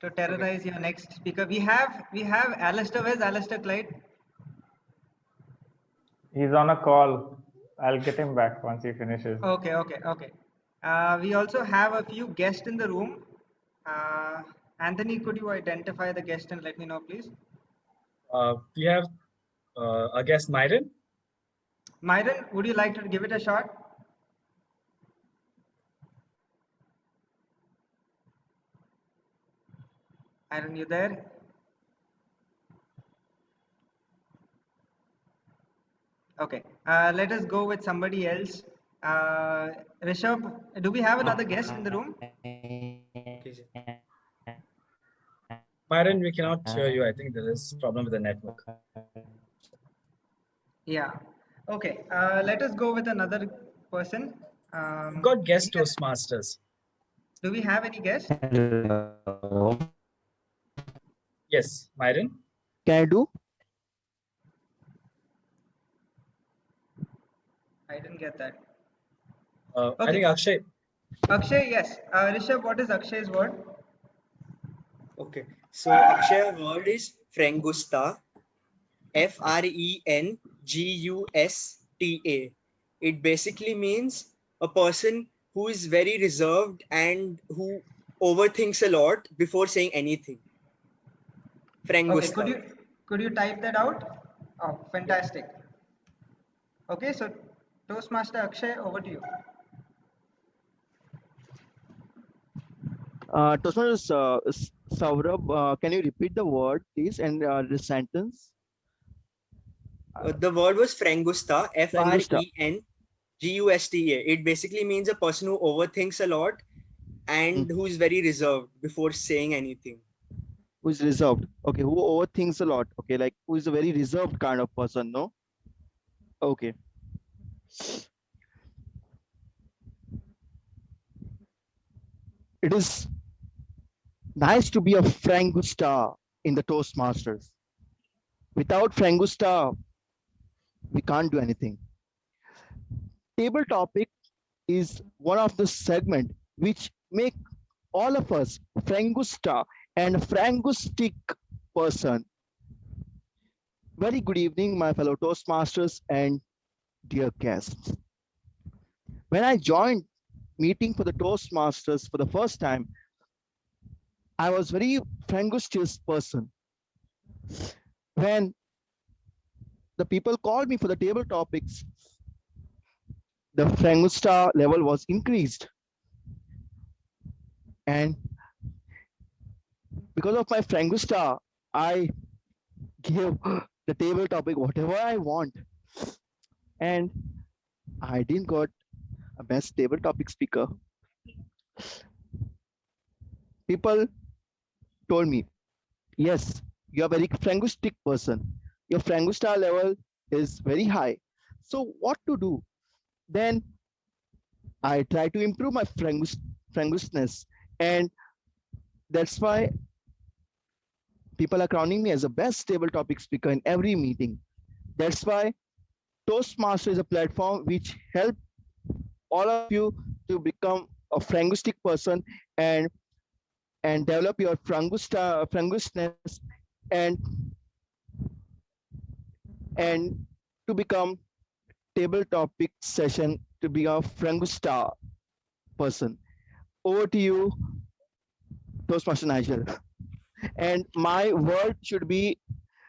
to terrorize your next speaker. We have Alistair. Where's Alistair Clyde? He's on a call. I'll get him back once he finishes. Okay. We also have a few guests in the room. Anthony, could you identify the guest and let me know, please? We have our guest Myron. Myron, would you like to give it a shot? Myron, you there? Okay, let us go with somebody else. Rishabh, do we have another guest in the room? Myron, we cannot hear you. I think there is a problem with the network. Yeah. Okay, let us go with another person. We've got guest Toastmasters. Do we have any guests? Hello. Yes, Myron. Can I do? I didn't get that. I think Akshay. Akshay, yes. Rishabh, what is Akshay's word? Okay, so Akshay word is Frengusta, Frengusta. It basically means a person who is very reserved and who overthinks a lot before saying anything. Frengusta. Okay, could you type that out? Oh, fantastic. Okay, so Toastmaster Akshay, over to you. Toastmaster Saurabh, can you repeat the word, please, and the sentence? The word was Frengusta, Frengusta. It basically means a person who overthinks a lot and who is very reserved before saying anything. Who is reserved? Okay, who overthinks a lot? Okay, like who is a very reserved kind of person, no? Okay. It is nice to be a Frangusta in the Toastmasters. Without Frangusta, we can't do anything. Table topic is one of the segment which make all of us Frangusta and Frangustic person. Very good evening, my fellow Toastmasters and dear guests. When I joined meeting for the Toastmasters for the first time, I was very Frangustious person. When the people called me for the table topics, the Frangusta level was increased. And because of my Frangusta, I give the table topic whatever I want. And I didn't got a best table topic speaker. People told me, Yes, you are very frangistic person. Your frangustar level is very high. So what to do? Then I try to improve my frangusness, and that's why people are crowning me as the best table topic speaker in every meeting. That's why Toastmaster is a platform which help all of you to become a frangustic person and develop your frangusness and and to become table topic session to be a frangusta person. Over to you, Toastmaster Nigel. And my word should be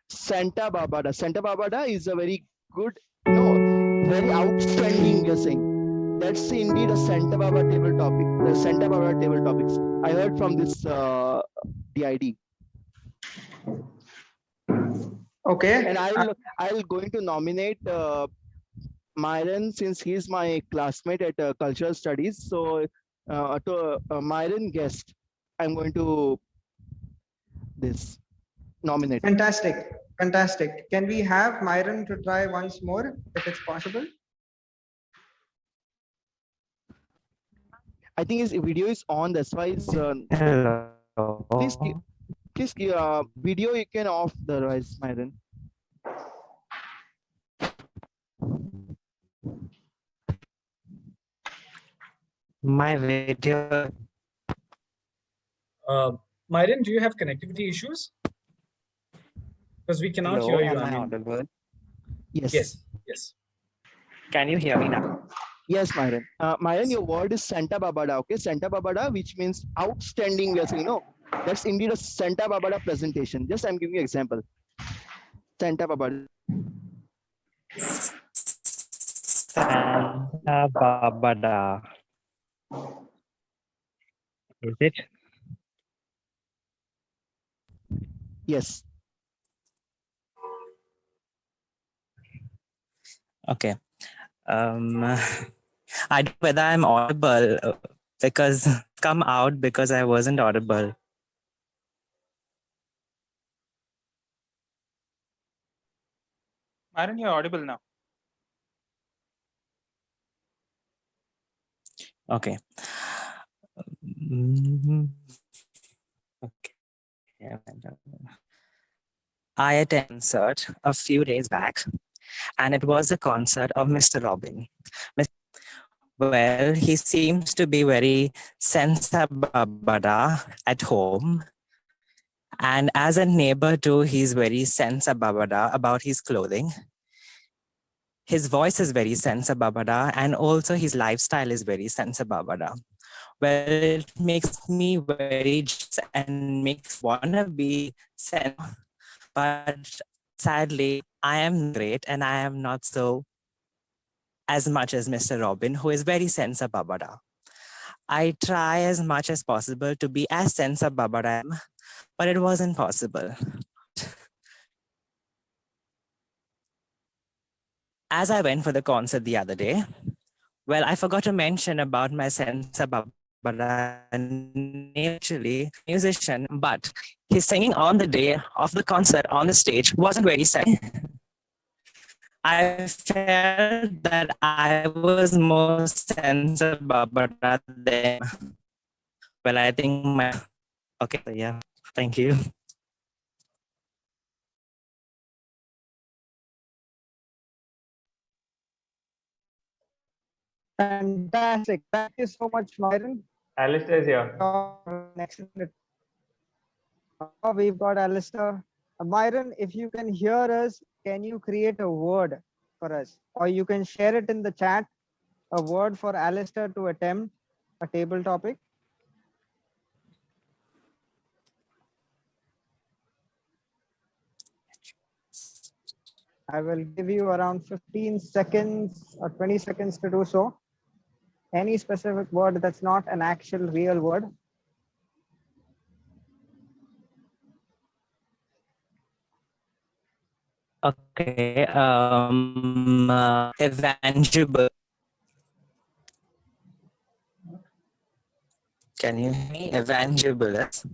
Santa Barbara. Santa Barbara is a very good, no, very outstanding we are saying. That's indeed a Santa Barbara table topic. The Santa Barbara table topics. I heard from this DID. Okay. And I'll going to nominate Myron, since he's my classmate at cultural studies. So to Myron guest, I'm going to this nominate. Fantastic. Fantastic. Can we have Myron to try once more if it's possible? I think his video is on. That's why it's. Hello. Please, video you can off the rise, Myron. My video. Myron, do you have connectivity issues? Because we cannot Hello, hear you. am I audible? Yes. Yes. Can you hear me now? Yes, Myron. Myron, your word is Santa Barbara. Okay, Santa Barbara, which means outstanding. We are saying, no, that's indeed a Santa Barbara presentation. Just I'm giving you example. Santa Barbara. Santa Barbara. Is it? Yes. Okay. I don't know whether I'm audible because come out because I wasn't audible. Myron, you're audible now. Okay. Okay. I attended a concert a few days back, and it was a concert of Mr. Robin. Well, he seems to be very senza barbara at home. And as a neighbor too, he's very senza barbara about his clothing. His voice is very senza barbara, and also his lifestyle is very senza barbara. Well, it makes me very jealous and makes wanna be senza, but sadly, I am great and I am not so as much as Mr. Robin, who is very senza barbara. I try as much as possible to be as senza barbara, but it wasn't possible. As I went for the concert the other day, well, I forgot to mention about my senza barbara naturally musician, but his singing on the day of the concert on the stage wasn't very sad. I felt that I was more senza barbara than. Well, I think my. Okay, so yeah, thank you. Fantastic. Thank you so much, Myron. Alistair is here. Excellent. Oh, we've got Alistair. Myron, if you can hear us, can you create a word for us? Or you can share it in the chat, a word for Alistair to attempt a table topic. I will give you around 15 seconds or 20 seconds to do so. Any specific word that's not an actual real word. Okay, evangelical. Can you hear me? Evangelist.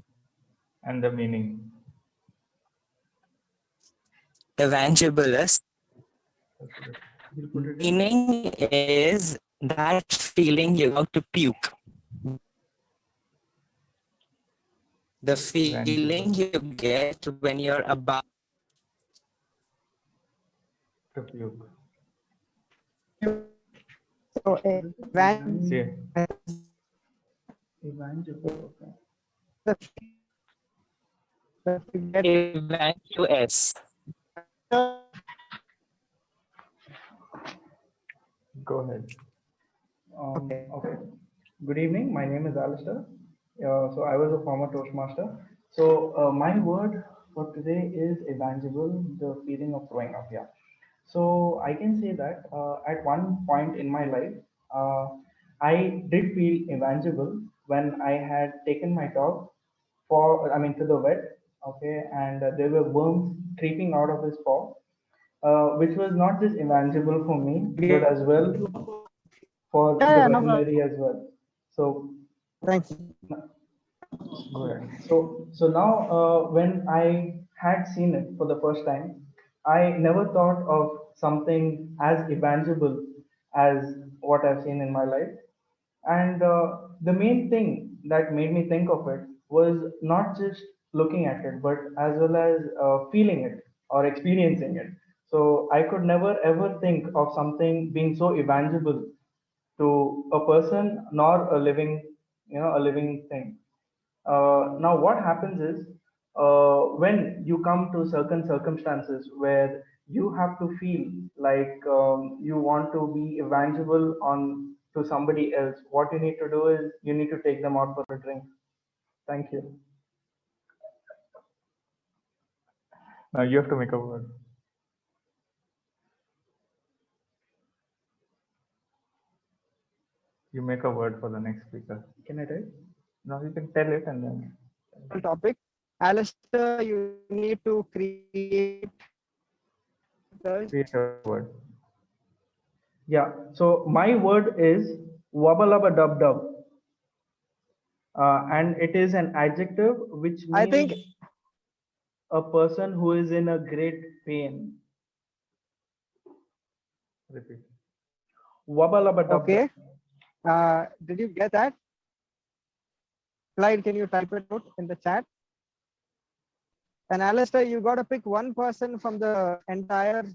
And the meaning. evangelist. Meaning is that feeling you're about to puke. The feeling you get when you're about to puke. So evacuous. Go ahead. Okay. Good evening. My name is Alistair. So I was a former Toastmaster. So my word for today is evangelable, the feeling of growing up. Yeah. So I can say that at one point in my life, I did feel evangelable when I had taken my dog to the vet. Okay, and there were worms creeping out of his paw, which was not just evangelable for me, but as well for the veterinary as well. So thanks. go ahead. So now when I had seen it for the first time, I never thought of something as evangelable as what I've seen in my life. And the main thing that made me think of it was not just looking at it, but as well as feeling it or experiencing it. So I could never ever think of something being so evangelable to a person nor a living, a living thing. Now, what happens is when you come to certain circumstances where you have to feel like you want to be evangelical on to somebody else, what you need to do is you need to take them out for a drink. Thank you. Now you have to make a word. You make a word for the next speaker. Can I tell? No, you can tell it and then. Topic. Alistair, you need to create a word. Yeah. So my word is wabbalaba dub dub. And it is an adjective which means I think a person who is in a great pain. Repeat. Wabbalaba dub okay. Did you get that? Clyde, can you type it out in the chat? And Alistair, you got to pick one person from the entire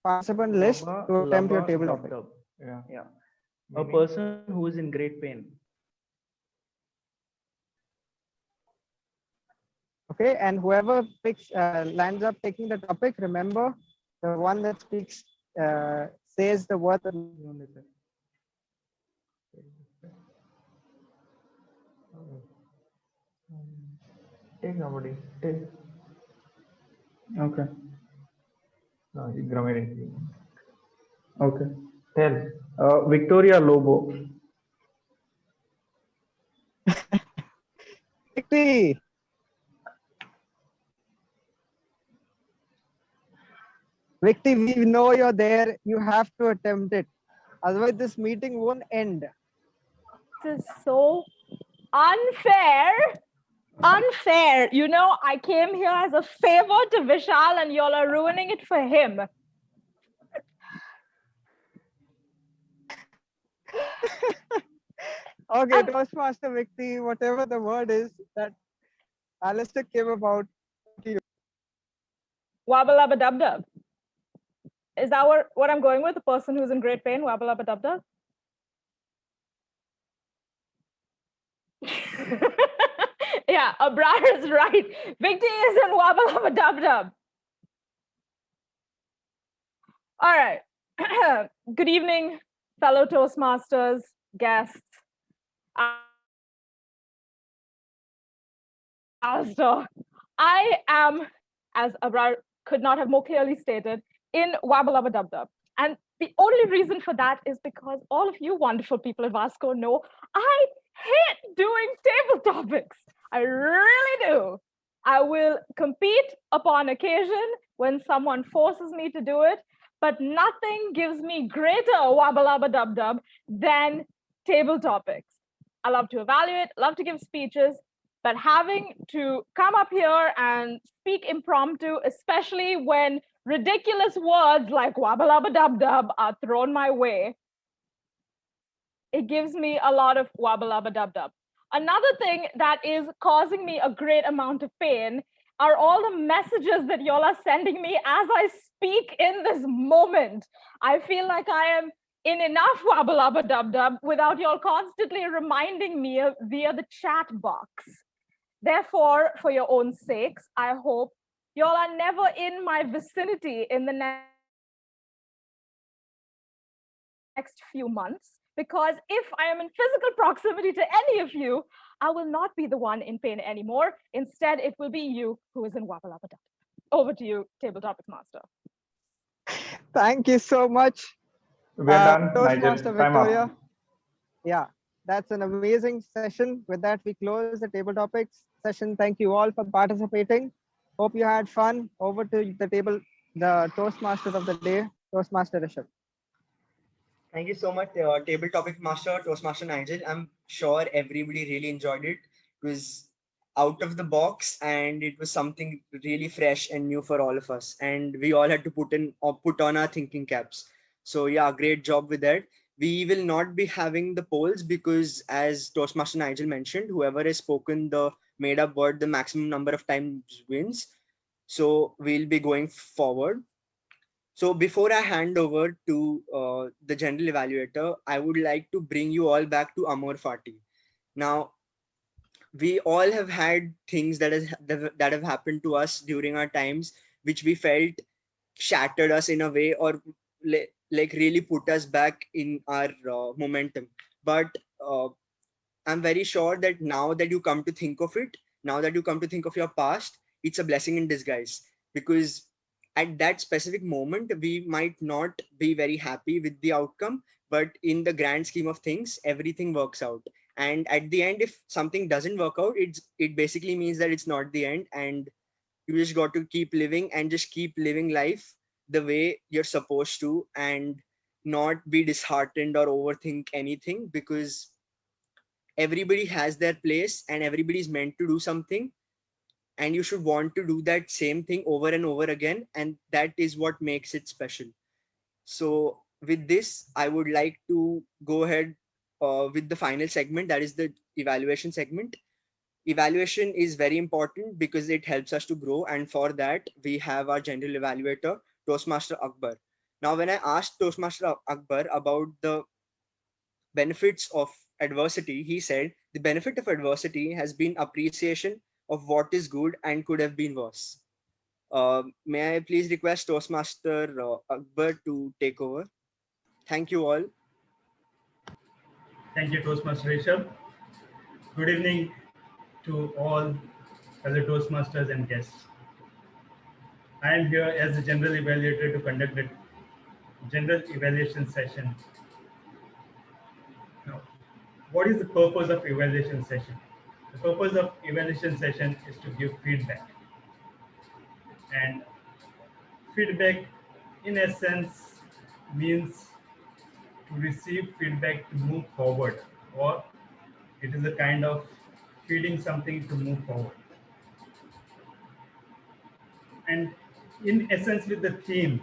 participant list to attempt your table topic. Yeah. Yeah. A person who is in great pain. Okay, and whoever picks lands up taking the topic, remember the one that speaks says the word. Take somebody. Take. Okay. No, grammar. Okay. Tell. Victoria Lobo. Victory. Victi, we know you're there. You have to attempt it. Otherwise, this meeting won't end. This is so unfair. Unfair. You know, I came here as a favor to Vishal and y'all are ruining it for him. Okay, Toastmaster Victi, whatever the word is that Alistair came about to you. Wabba dub dub. Is that what I'm going with? The person who's in great pain, wabba dub dub? Yeah, Abrar is right. Victi is in wabba dub dub. All right. Good evening, fellow Toastmasters, guests. I am, as Abrar could not have more clearly stated, in Wabba Dub Dub. And the only reason for that is because all of you wonderful people at Vasco know I hate doing table topics. I really do. I will compete upon occasion when someone forces me to do it, but nothing gives me greater Wabba Dub Dub than table topics. I love to evaluate, love to give speeches, but having to come up here and speak impromptu, especially when ridiculous words like wabba dub dub are thrown my way, it gives me a lot of wabba dub dub. Another thing that is causing me a great amount of pain are all the messages that y'all are sending me as I speak in this moment. I feel like I am in enough wabba dub dub without y'all constantly reminding me via the chat box. Therefore, for your own sakes, I hope y'all are never in my vicinity in the next few months, because if I am in physical proximity to any of you, I will not be the one in pain anymore. Instead, it will be you who is in wabba dub. Over to you, Table Topics Master. Thank you so much, We are done, Toastmaster Nigel. Time up. Victoria. Yeah, that's an amazing session. With that, we close the table topics session. Thank you all for participating. Hope you had fun. Over to the Toastmaster of the day, Toastmaster Rishabh. Thank you so much, Table Topic Master, Toastmaster Nigel. I'm sure everybody really enjoyed it. It was out of the box and it was something really fresh and new for all of us. And we all had to put on our thinking caps. So yeah, great job with that. We will not be having the polls because, as Toastmaster Nigel mentioned, whoever has spoken the made up word the maximum number of times wins. So we'll be going forward. So before I hand over to the general evaluator, I would like to bring you all back to Amor Fati. Now, we all have had things that have happened to us during our times, which we felt shattered us in a way, or like really put us back in our momentum. But I'm very sure that now that you come to think of it, now that you come to think of your past, it's a blessing in disguise, because at that specific moment, we might not be very happy with the outcome, but in the grand scheme of things, everything works out. And at the end, if something doesn't work out, it basically means that it's not the end, and you just got to keep living and just keep living life the way you're supposed to, and not be disheartened or overthink anything, because everybody has their place and everybody's meant to do something, and you should want to do that same thing over and over again, and that is what makes it special. So with this, I would like to go ahead with the final segment, that is the evaluation segment. Evaluation is very important because it helps us to grow, and for that we have our general evaluator, Toastmaster Akbar. Now when I asked Toastmaster Akbar about the benefits of adversity, he said the benefit of adversity has been appreciation of what is good and could have been worse. May I please request Toastmaster Akbar to take over? Thank you all. Thank you, Toastmaster Rishabh. Good evening to all fellow Toastmasters and guests. I am here as a general evaluator to conduct a general evaluation session. Now, what is the purpose of evaluation session? The purpose of evaluation session is to give feedback. And feedback, in essence, means to receive feedback to move forward, or it is a kind of feeding something to move forward. And in essence, with the theme,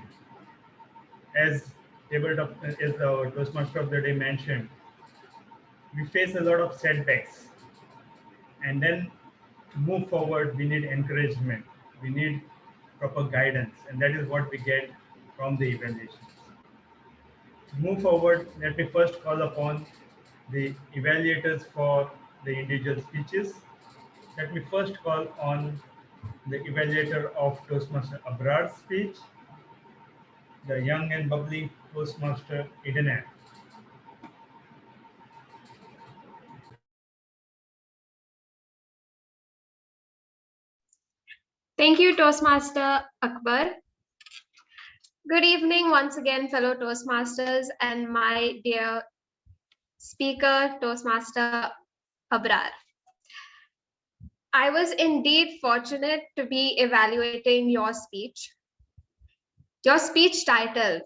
as the Toastmaster of the day mentioned, we face a lot of setbacks, and then to move forward, we need encouragement, we need proper guidance, and that is what we get from the evaluations. To move forward, let me first call upon the evaluators for the individual speeches. Let me first call on the evaluator of Toastmaster Abrar's speech, the young and bubbly Toastmaster Eden. Thank you, Toastmaster Akbar. Good evening once again, fellow Toastmasters and my dear speaker, Toastmaster Abrar. I was indeed fortunate to be evaluating your speech. Your speech title,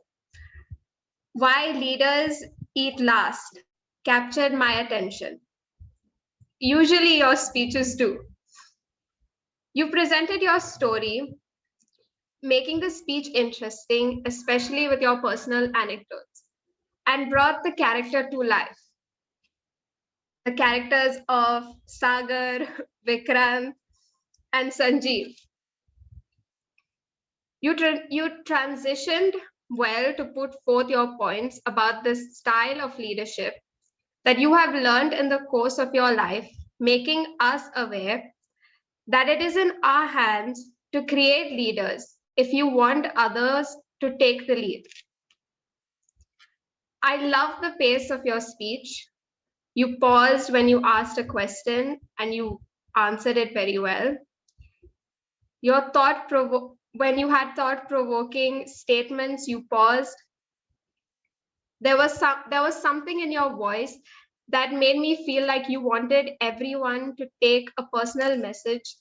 Why Leaders Eat Last, captured my attention. Usually your speeches do. You presented your story, making the speech interesting, especially with your personal anecdotes, and brought the character to life. The characters of Sagar, Vikrant, and Sanjeev. You transitioned well to put forth your points about the style of leadership that you have learned in the course of your life, making us aware that it is in our hands to create leaders if you want others to take the lead. I love the pace of your speech. You paused when you asked a question and you answered it very well. Your when you had thought provoking statements, you paused. There was something in your voice that made me feel like you wanted everyone to take a personal message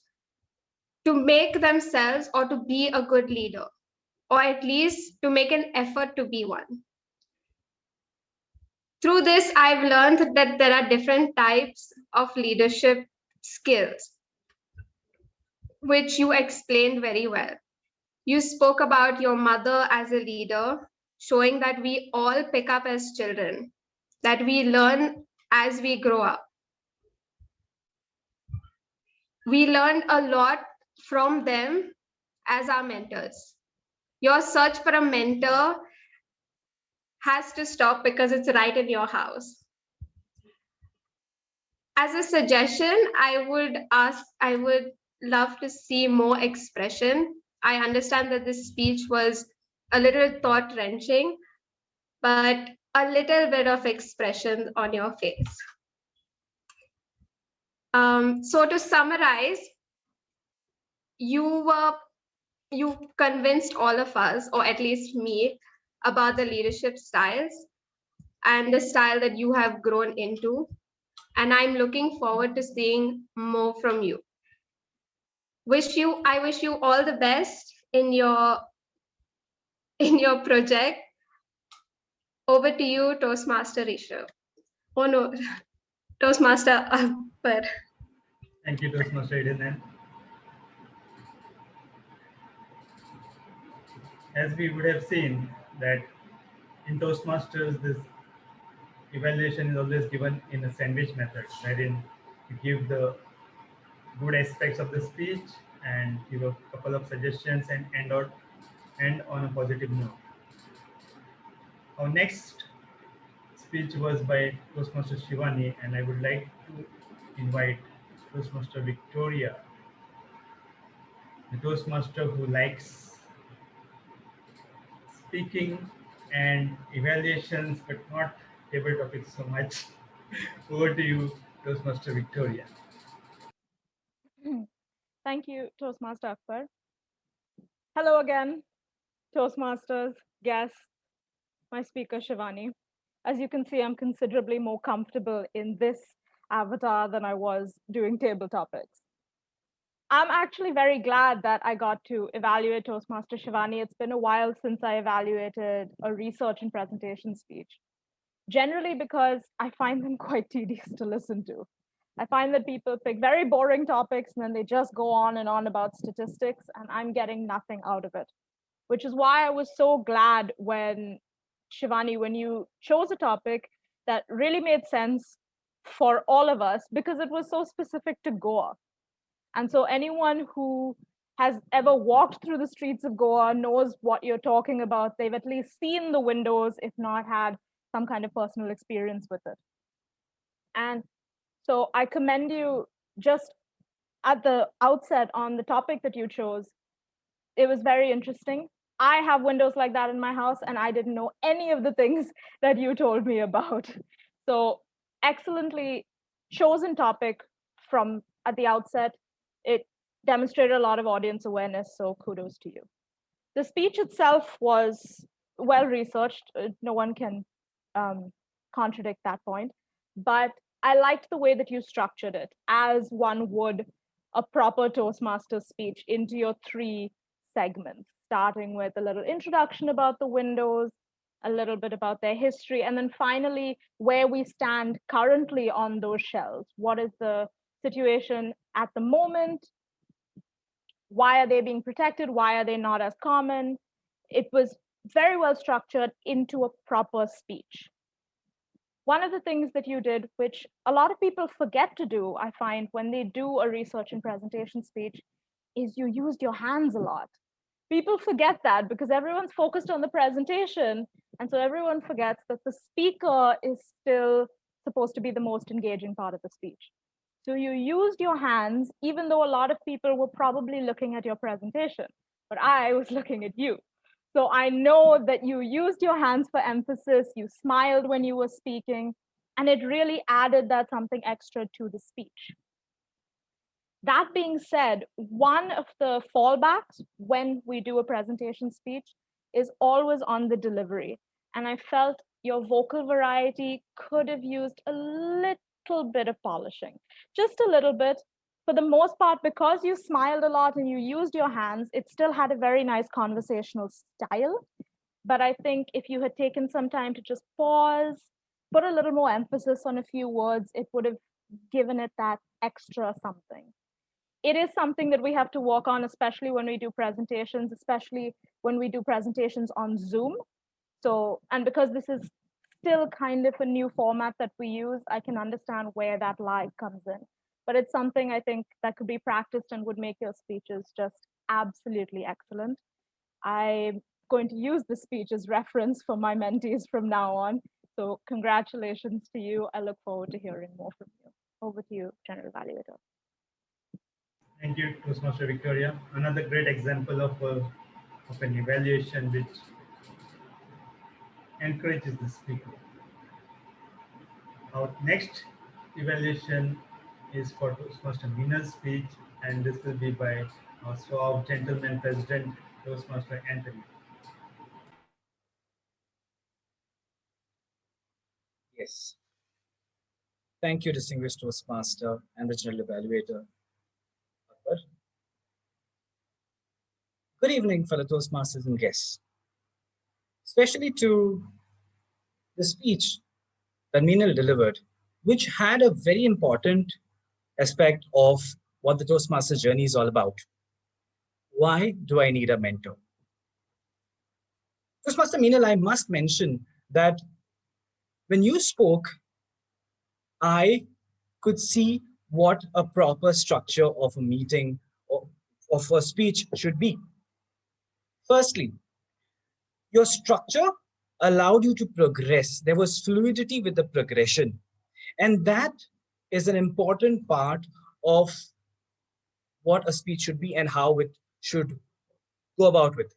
to make themselves or to be a good leader, or at least to make an effort to be one. Through this, I've learned that there are different types of leadership skills, which you explained very well. You spoke about your mother as a leader, showing that we all pick up as children, that we learn as we grow up. We learned a lot from them as our mentors. Your search for a mentor has to stop because it's right in your house. As a suggestion, I would love to see more expression. I understand that this speech was a little thought wrenching, but a little bit of expression on your face. So to summarize, you convinced all of us, or at least me, about the leadership styles and the style that you have grown into. And I'm looking forward to seeing more from you. I wish you all the best in your project. Over to you, Toastmaster Rishabh. Oh no, Toastmaster Akbar. Thank you, Toastmaster Eden. As we would have seen that in Toastmasters, this evaluation is always given in a sandwich method, wherein you give the good aspects of the speech and give a couple of suggestions and end on a positive note. Our next speech was by Toastmaster Shivani, and I would like to invite Toastmaster Victoria, the Toastmaster who likes speaking and evaluations, but not table topics so much. Over to you, Toastmaster Victoria. Thank you, Toastmaster Akbar. Hello again, Toastmasters, guests, my speaker Shivani. As you can see, I'm considerably more comfortable in this avatar than I was doing table topics. I'm actually very glad that I got to evaluate Toastmaster Shivani. It's been a while since I evaluated a research and presentation speech. Generally because I find them quite tedious to listen to. I find that people pick very boring topics and then they just go on and on about statistics, and I'm getting nothing out of it, which is why I was so glad when Shivani, when you chose a topic that really made sense for all of us because it was so specific to Goa. And so anyone who has ever walked through the streets of Goa knows what you're talking about. They've at least seen the windows, if not had some kind of personal experience with it. And so I commend you just at the outset on the topic that you chose. It was very interesting. I have windows like that in my house, and I didn't know any of the things that you told me about. So excellently chosen topic from at the outset. It demonstrated a lot of audience awareness, so kudos to you. The speech itself was well researched. No one can contradict that point. But I liked the way that you structured it, as one would a proper Toastmaster speech, into your 3 segments, starting with a little introduction about the windows, a little bit about their history, and then finally where we stand currently on those shelves. What is the situation at the moment? Why are they being protected? Why are they not as common? It was very well structured into a proper speech. One of the things that you did, which a lot of people forget to do, I find, when they do a research and presentation speech, is you used your hands a lot. People forget that because everyone's focused on the presentation. And so everyone forgets that the speaker is still supposed to be the most engaging part of the speech. So you used your hands, even though a lot of people were probably looking at your presentation, but I was looking at you. So I know that you used your hands for emphasis, you smiled when you were speaking, and it really added that something extra to the speech. That being said, one of the fallbacks when we do a presentation speech is always on the delivery. And I felt your vocal variety could have used a little bit of polishing, just a little bit. For the most part, because you smiled a lot and you used your hands, it still had a very nice conversational style. But I think if you had taken some time to just pause, put a little more emphasis on a few words, it would have given it that extra something. It is something that we have to work on, especially when we do presentations, especially when we do presentations on Zoom. So, and because this is still kind of a new format that we use, I can understand where that lag comes in. But it's something I think that could be practiced and would make your speeches just absolutely excellent. I'm going to use the speech as reference for my mentees from now on. So congratulations to you. I look forward to hearing more from you. Over to you, General Evaluator. Thank you, Toastmaster Victoria. Another great example of an evaluation which encourages the speaker. Our next evaluation is for Toastmaster Meena's speech, and this will be by our suave gentleman president, Toastmaster Anthony. Yes. Thank you, distinguished Toastmaster and the General Evaluator. Good evening, fellow Toastmasters and guests. Especially to the speech that Meenal delivered, which had a very important aspect of what the Toastmasters journey is all about. Why do I need a mentor? Toastmaster Meenal, I must mention that when you spoke, I could see what a proper structure of a meeting or of a speech should be. Firstly, your structure allowed you to progress. There was fluidity with the progression. And that is an important part of what a speech should be and how it should go about with.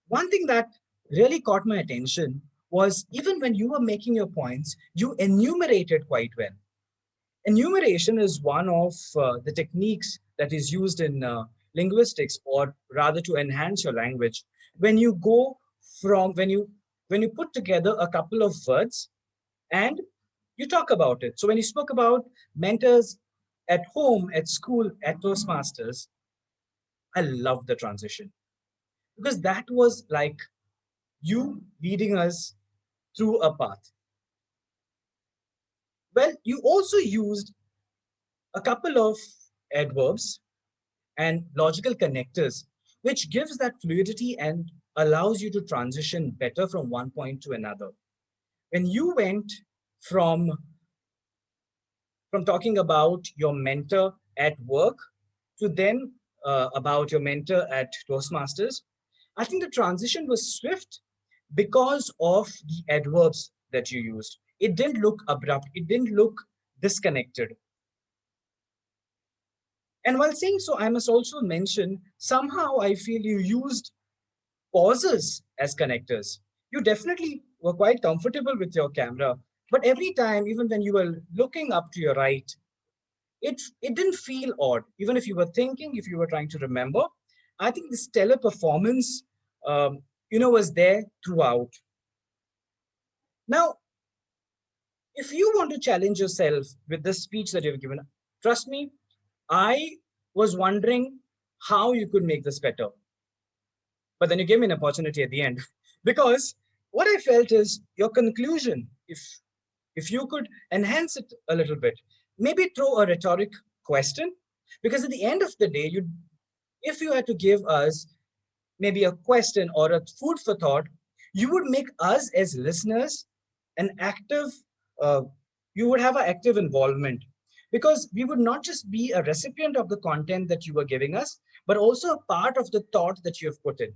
One thing that really caught my attention was even when you were making your points, you enumerated quite well. Enumeration is one of the techniques that is used in linguistics, or rather to enhance your language. When you go from, when you put together a couple of words and you talk about it. So when you spoke about mentors at home, at school, at Toastmasters, I love the transition because that was like you leading us through a path. Well, you also used a couple of adverbs and logical connectors, which gives that fluidity and allows you to transition better from one point to another. When you went from talking about your mentor at work to then about your mentor at Toastmasters, I think the transition was swift because of the adverbs that you used. It didn't look abrupt. It didn't look disconnected. And while saying so, I must also mention, somehow I feel you used pauses as connectors. You definitely were quite comfortable with your camera, but every time, even when you were looking up to your right, it didn't feel odd. Even if you were thinking, if you were trying to remember, I think the stellar performance, was there throughout. Now, if you want to challenge yourself with the speech that you've given, trust me, I was wondering how you could make this better. But then you gave me an opportunity at the end because what I felt is your conclusion, if you could enhance it a little bit, maybe throw a rhetoric question, because at the end of the day, if you had to give us maybe a question or a food for thought, you would make us as listeners an active, you would have an active involvement, because we would not just be a recipient of the content that you were giving us, but also a part of the thought that you have put in.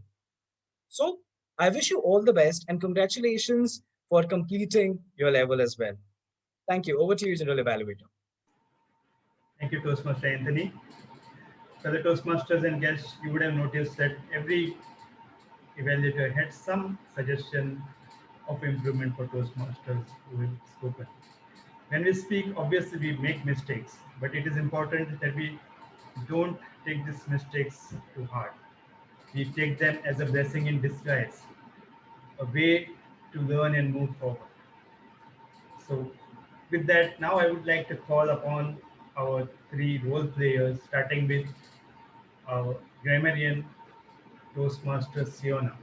So I wish you all the best and congratulations for completing your level as well. Thank you. Over to you, General Evaluator. Thank you, Toastmaster Anthony. For the Toastmasters and guests, you would have noticed that every evaluator had some suggestion of improvement for Toastmasters who have spoken. When we speak, obviously we make mistakes, but it is important that we don't take these mistakes too hard. We take them as a blessing in disguise, a way to learn and move forward. So with that, now I would like to call upon our three role players, starting with our grammarian, Toastmaster Siona.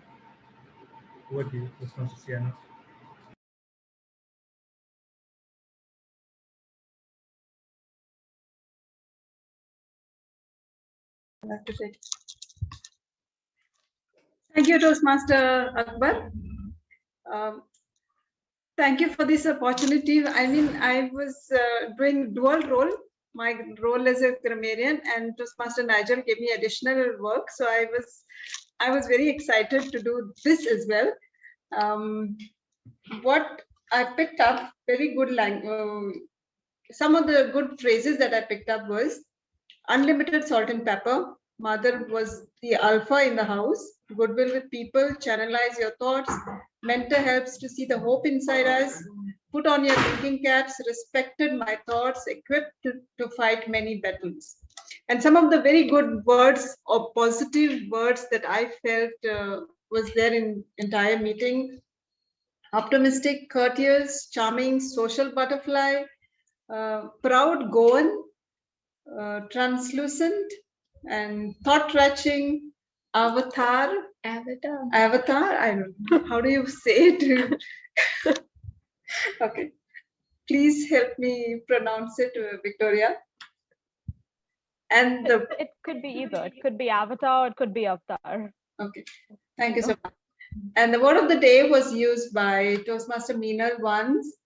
Over to you, Toastmaster Siona. Thank you, Toastmaster Akbar. Um, Thank you for this opportunity. I mean, I was doing dual role. My role as a grammarian, and Toastmaster Nigel gave me additional work, so I was very excited to do this as well. What I picked up, very good language. Some of the good phrases that I picked up was unlimited salt and pepper. Mother was the alpha in the house. Goodwill with people, channelize your thoughts. Mentor helps to see the hope inside us. Put on your thinking caps. Respected my thoughts. Equipped to fight many battles. And some of the very good words or positive words that I felt was there in entire meeting. Optimistic, courteous, charming, social butterfly, proud Goan, translucent, and thought-wrenching, avatar. I don't know. How do you say it? Okay. Please help me pronounce it, Victoria. And it could be either. It could be avatar, it could be avatar. Okay. Thank you so much. And the word of the day was used by Toastmaster Meenal once,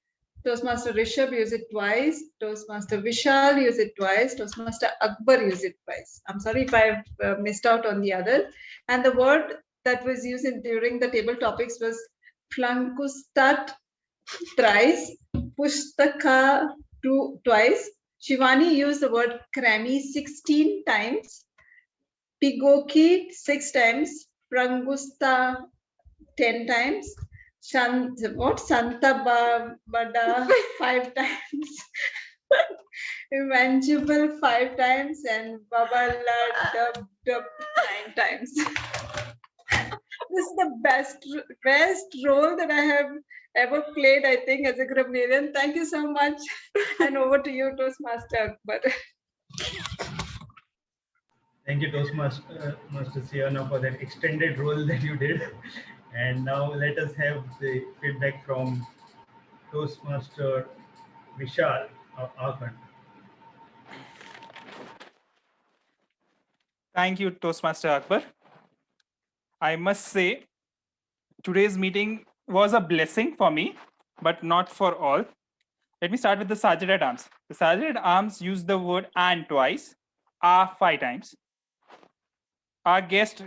Toastmaster Rishabh used it twice, Toastmaster Vishal used it twice, Toastmaster Akbar used it twice. I'm sorry if I've missed out on the other. And the word that was used during the table topics was Flankustat thrice, Pustaka twice. Shivani used the word crammy 16 times, Pigoki 6 times, Prangusta 10 times, Santa Bada 5 times, Evangible 5 times, and Babala Dub 9 times. This is the best role that I have ever played, I think, as a grammarian. Thank you so much. And over to you, Toastmaster Akbar. Thank you, Toastmaster Master Siana, for that extended role that you did. And now let us have the feedback from Toastmaster Vishal of Aakhand. Thank you, Toastmaster Akbar. I must say, today's meeting was a blessing for me, but not for all. Let me start with the Sergeant at Arms. The Sergeant at Arms used the word and twice, 5 times. Our guest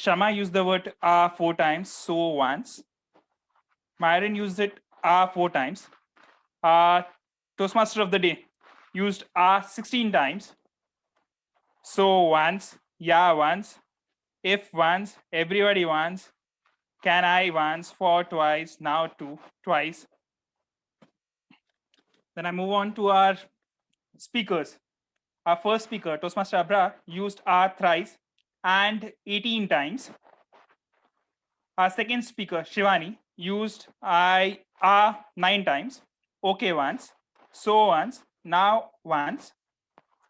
Shama used the word 4 times, so once. Myron used it 4 times. Toastmaster of the day used 16 times. So once, yeah once, if once, everybody once, can I once, for twice, now two, twice. Then I move on to our speakers. Our first speaker, Toastmaster Abra, used thrice and 18 times. Our second speaker, Shivani, used 9 times. Okay once, so once, now once,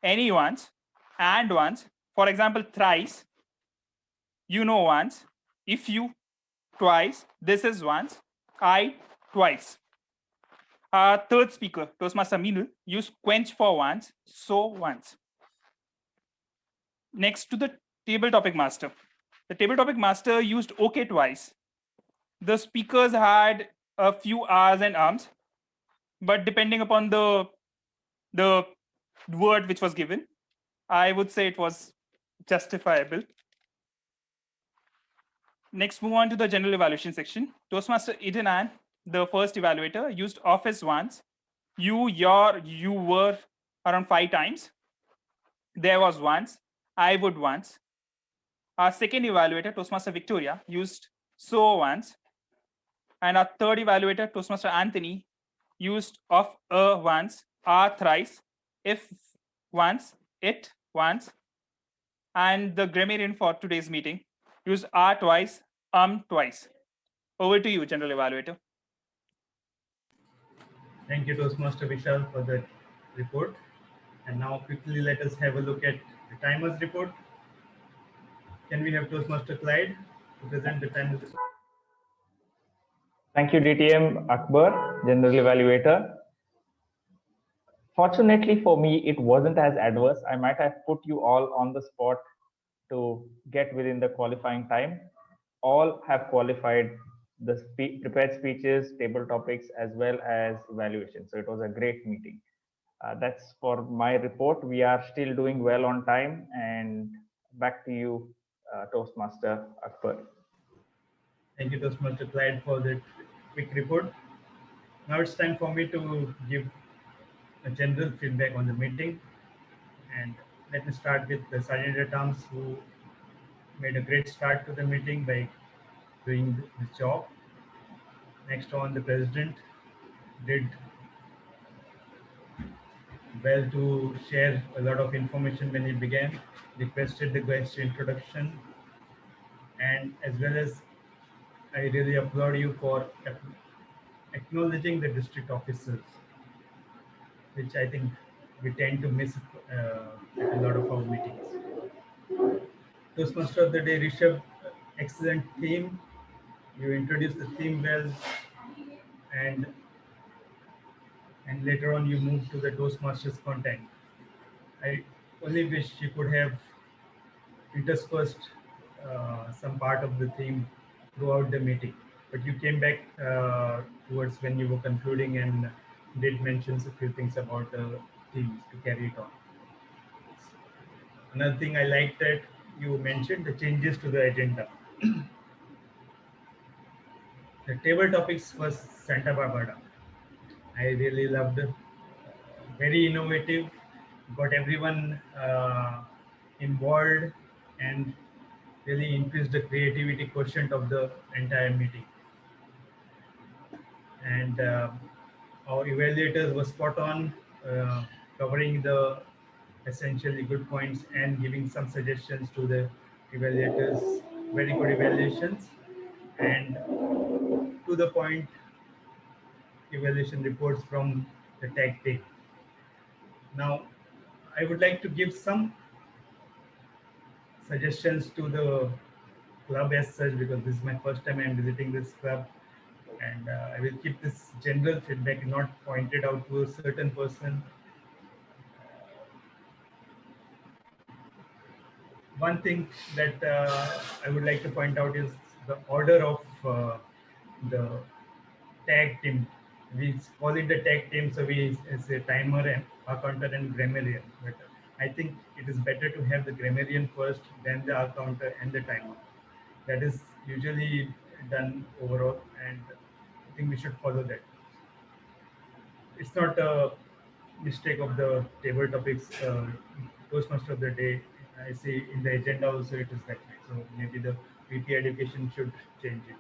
any once, and once. For example, thrice, you know once, if you twice, this is once, I twice. Our third speaker, Toastmaster Meenal, used quench for once, so once. Next to the table topic master. The table topic master used OK twice. The speakers had a few R's and arms, but depending upon the word which was given, I would say it was justifiable. Next, move on to the general evaluation section. Toastmaster Idanan, the first evaluator, used office once. You, your, you were around 5 times. There was once. I would once. Our second evaluator, Toastmaster Victoria, used so once. And our third evaluator, Toastmaster Anthony, used of once, thrice, if once, it once. And the grammarian for today's meeting used twice, twice. Over to you, General Evaluator. Thank you, Toastmaster Vishal, for that report. And now quickly let us have a look at the timer's report. Can we have Toastmaster Clyde to present the timer's report? Thank you, DTM Akbar, General Evaluator. Fortunately for me, it wasn't as adverse. I might have put you all on the spot to get within the qualifying time. All have qualified the prepared speeches, table topics, as well as evaluation. So it was a great meeting. That's for my report. We are still doing well on time. And back to you, Toastmaster Akbar. Thank you, Toastmaster Clyde, for that quick report. Now it's time for me to give a general feedback on the meeting. And let me start with the Sergeant at Arms, who made a great start to the meeting by doing his job. Next on, the President did well to share a lot of information when he began, requested the guest introduction, and as well as I really applaud you for acknowledging the district officers, which I think we tend to miss at a lot of our meetings. Toastmaster of the Day, Rishabh, excellent theme. You introduced the theme well, and later on you moved to the Toastmasters content. I only wish you could have interspersed some part of the theme throughout the meeting, but you came back towards when you were concluding and did mention a few things about the themes to carry it on. Another thing I like that you mentioned the changes to the agenda. The table topics was Santa Barbara. I really loved it. Very innovative, got everyone involved and really increased the creativity quotient of the entire meeting. And our evaluators were spot on, covering the essentially good points and giving some suggestions to the evaluators. Very good evaluations and to the point evaluation reports from the tag team. Now, I would like to give some suggestions to the club as such, because this is my first time I'm visiting this club, and I will keep this general feedback, not pointed out to a certain person. One thing that I would like to point out is the order of the tag team. We call it the tag team, so we say timer and counter and grammarian. But I think it is better to have the grammarian first, then the counter and the timer. That is usually done overall, and I think we should follow that. It's not a mistake of the table topics Toastmaster of the Day. I see in the agenda also it is that way. So maybe the VP education should change it.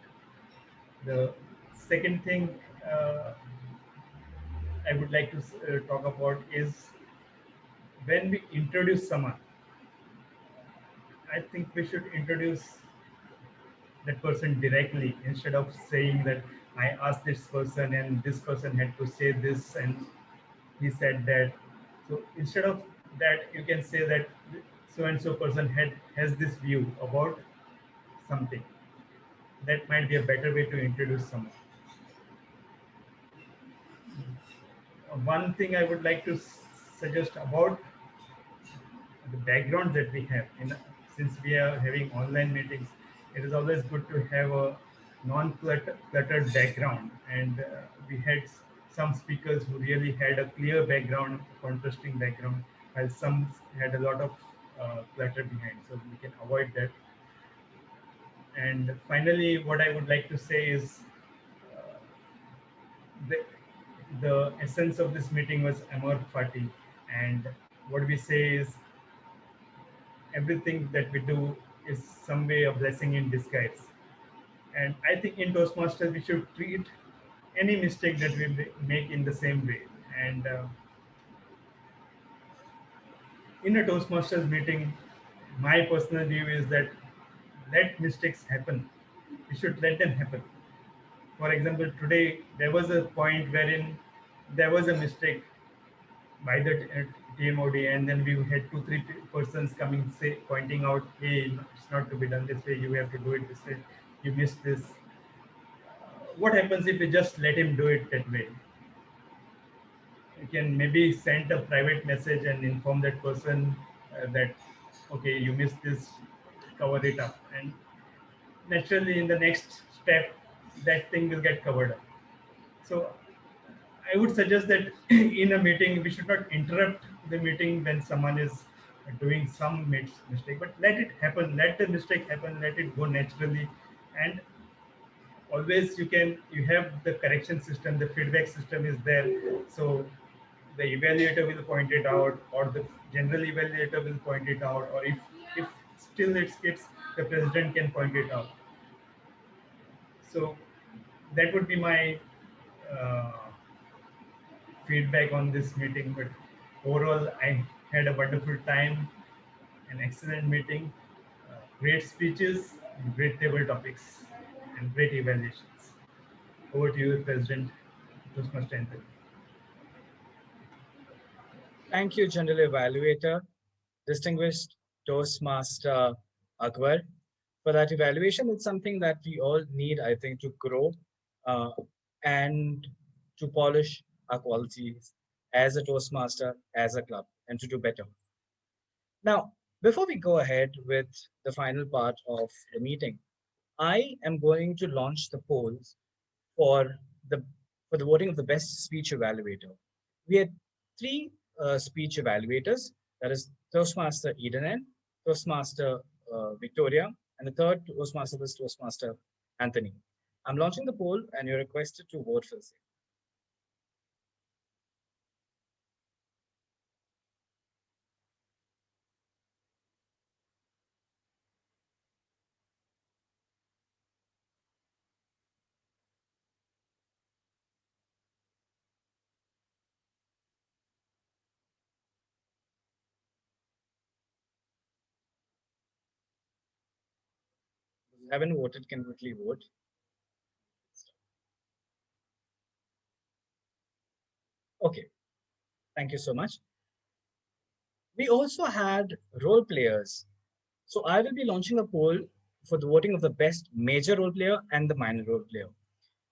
The second thing I would like to talk about is when we introduce someone, I think we should introduce that person directly instead of saying that I asked this person and this person had to say this and he said that. So instead of that, you can say that so and so person has this view about something. That might be a better way to introduce someone. One thing I would like to suggest about the background that we have. Since we are having online meetings, it is always good to have a non-cluttered background. And we had some speakers who really had a clear background, contrasting background, while some had a lot of clutter behind. So we can avoid that. And finally, what I would like to say is the, the essence of this meeting was Amor Fati. And what we say is everything that we do is some way a blessing in disguise. And I think in Toastmasters, we should treat any mistake that we make in the same way. And in a Toastmasters meeting, my personal view is that let mistakes happen. We should let them happen. For example, today there was a point wherein there was a mistake by the TMOD, and then we had 2-3 persons coming pointing out, hey, it's not to be done this way, you have to do it this way, you missed this. What happens if we just let him do it that way? You can maybe send a private message and inform that person that, okay, you missed this, cover it up. And naturally, in the next step, that thing will get covered up. So I would suggest that in a meeting, we should not interrupt the meeting when someone is doing some mistake, but let it happen, let the mistake happen, let it go naturally. And always you have the correction system, the feedback system is there. So the evaluator will point it out, or the general evaluator will point it out, or if still it skips, the president can point it out. So that would be my uh, feedback on this meeting. But overall, I had a wonderful time, an excellent meeting, great speeches, great table topics, and great evaluations. Over to you, President Toastmaster Anthony. Thank you, General Evaluator, distinguished Toastmaster Akbar. For that evaluation, it's something that we all need, I think, to grow uh, and to polish our qualities as a Toastmaster, as a club, and to do better. Now, before we go ahead with the final part of the meeting, I am going to launch the polls for the for the voting of the best speech evaluator. We had three speech evaluators, that is Toastmaster Eden, Toastmaster Victoria, and the third Toastmaster was Toastmaster Anthony. I'm launching the poll and you're requested to vote for the same. If you haven't voted, can quickly vote. Okay, thank you so much. We also had role players. So I will be launching a poll for the voting of the best major role player and the minor role player.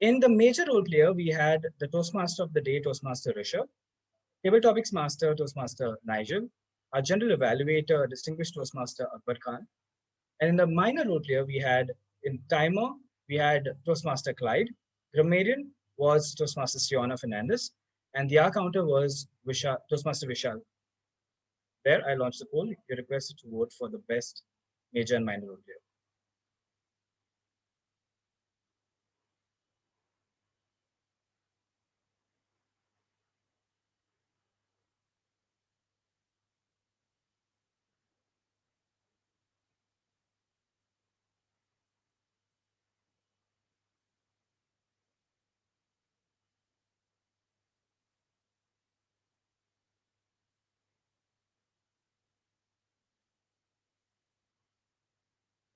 In the major role player, we had the Toastmaster of the day, Toastmaster Rishabh, Table Topics Master, Toastmaster Nigel, our General Evaluator, Distinguished Toastmaster Akbar Khan. And in the minor role player, we had in Timer, we had Toastmaster Clyde, Grammarian was Toastmaster Siona Fernandez, and the R counter was Toastmaster Vishal. There, I launched the poll. You're requested to vote for the best major and minor role player.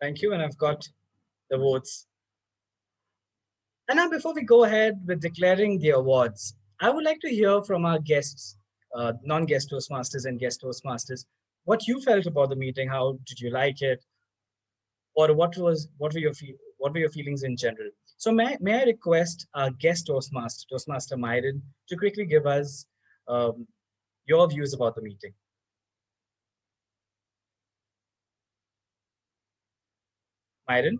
Thank you, and I've got the votes. And now, before we go ahead with declaring the awards, I would like to hear from our guests, non-guest Toastmasters and guest Toastmasters, what you felt about the meeting. How did you like it, or what were your feelings in general? So, may I request our guest Toastmaster, Toastmaster Myron, to quickly give us your views about the meeting. Myron?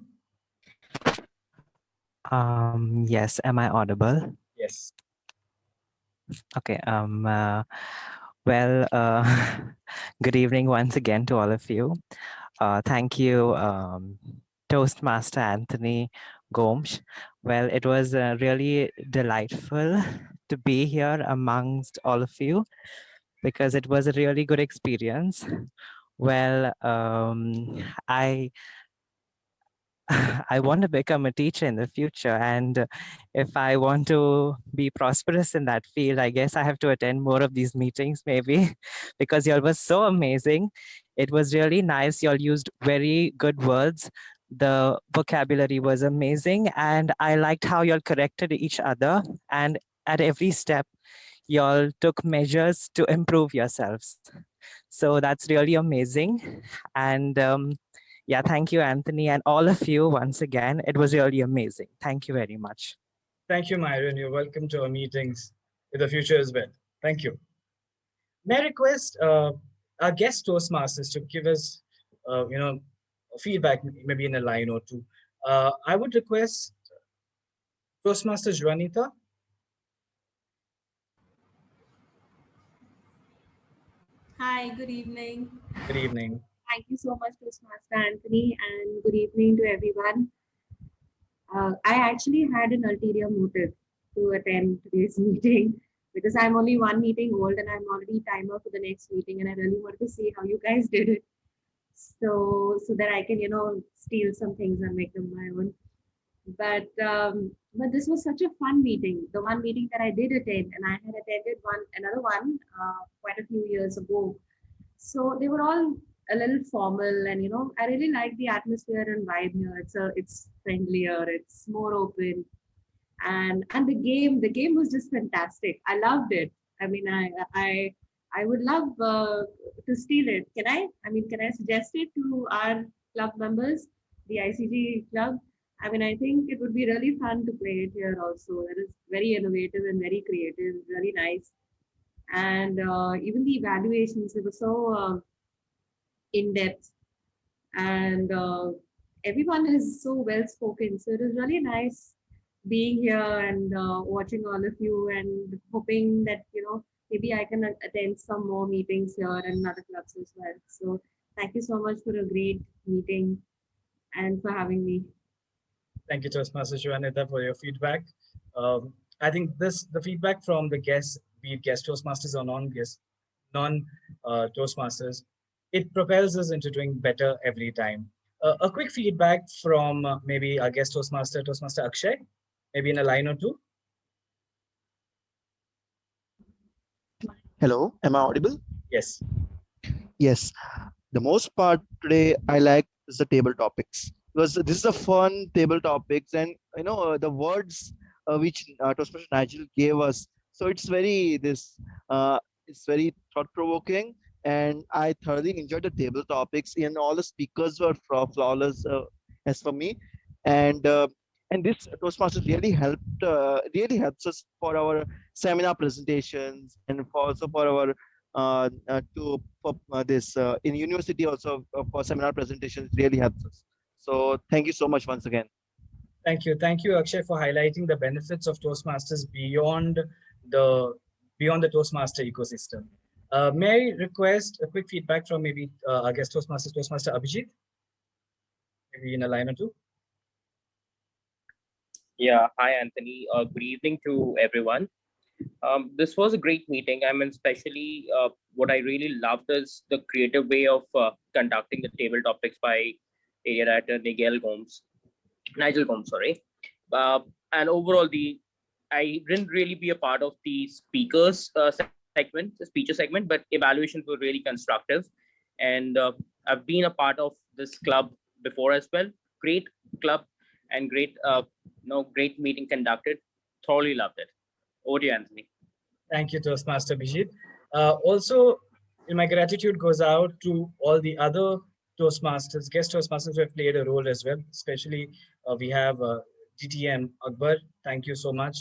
Yes, am I audible? Yes. Okay. Well, good evening once again to all of you. Thank you, Toastmaster Anthony Gomes. Well, it was really delightful to be here amongst all of you because it was a really good experience. Well, I want to become a teacher in the future. And if I want to be prosperous in that field, I guess I have to attend more of these meetings, maybe, because y'all was so amazing. It was really nice. Y'all used very good words. The vocabulary was amazing. And I liked how y'all corrected each other. And at every step, y'all took measures to improve yourselves. So that's really amazing. And yeah, thank you, Anthony, and all of you once again. It was really amazing. Thank you very much. Thank you, Myron. You're welcome to our meetings in the future as well. Thank you. May I request our guest Toastmasters to give us, feedback, maybe in a line or two. I would request Toastmaster Juanita. Hi, good evening. Good evening. Thank you so much, Toastmaster Anthony, and good evening to everyone. I actually had an ulterior motive to attend today's meeting because I'm only one meeting old and I'm already timer for the next meeting, and I really wanted to see how you guys did it, so that I can steal some things and make them my own. But this was such a fun meeting. The one meeting that I did attend, and I had attended another one quite a few years ago. So they were all a little formal, and I really like the atmosphere and vibe here. It's friendlier, it's more open, and the game was just fantastic. I loved it. I mean, I would love to steal it. Can I? I mean, can I suggest it to our club members, the ICG club? I mean, I think it would be really fun to play it here also. It is very innovative and very creative, really nice. And even the evaluations, they were so in depth, and everyone is so well spoken. So it is really nice being here and watching all of you, and hoping that maybe I can attend some more meetings here and other clubs as well. So thank you so much for a great meeting and for having me. Thank you, Toastmaster Juanita, for your feedback. I think the feedback from the guests, be it guest Toastmasters or non-guest, non-Toastmasters, it propels us into doing better every time. A quick feedback from maybe our guest Toastmaster Akshay, maybe in a line or two. Hello, am I audible? Yes. Yes. The most part today I like is the table topics, because this is a fun table topics, and the words which Toastmaster Nigel gave us. So it's very thought provoking, and I thoroughly enjoyed the table topics. And all the speakers were flawless as for me, and uh, and this Toastmasters really helps us for our seminar presentations, and also for our to for this in university also for seminar presentations really helps us. So thank you so much once again. Thank you, Akshay, for highlighting the benefits of Toastmasters beyond the Toastmaster ecosystem. May I request a quick feedback from maybe our guest Toastmaster Abhijit, maybe in a line or two. Yeah, hi Anthony. Good evening to everyone. This was a great meeting. I mean, especially what I really loved is the creative way of conducting the table topics by area director Nigel Gomes, sorry. And overall, I didn't really be a part of the speakers segment, the speecher segment, but evaluations were really constructive. And I've been a part of this club before as well. Great club and great meeting conducted. Thoroughly loved it. Over to you, Anthony. Thank you, Toastmaster Bijit. Also, my gratitude goes out to all the other Toastmasters, guest Toastmasters who have played a role as well. Especially, we have DTM Akbar. Thank you so much.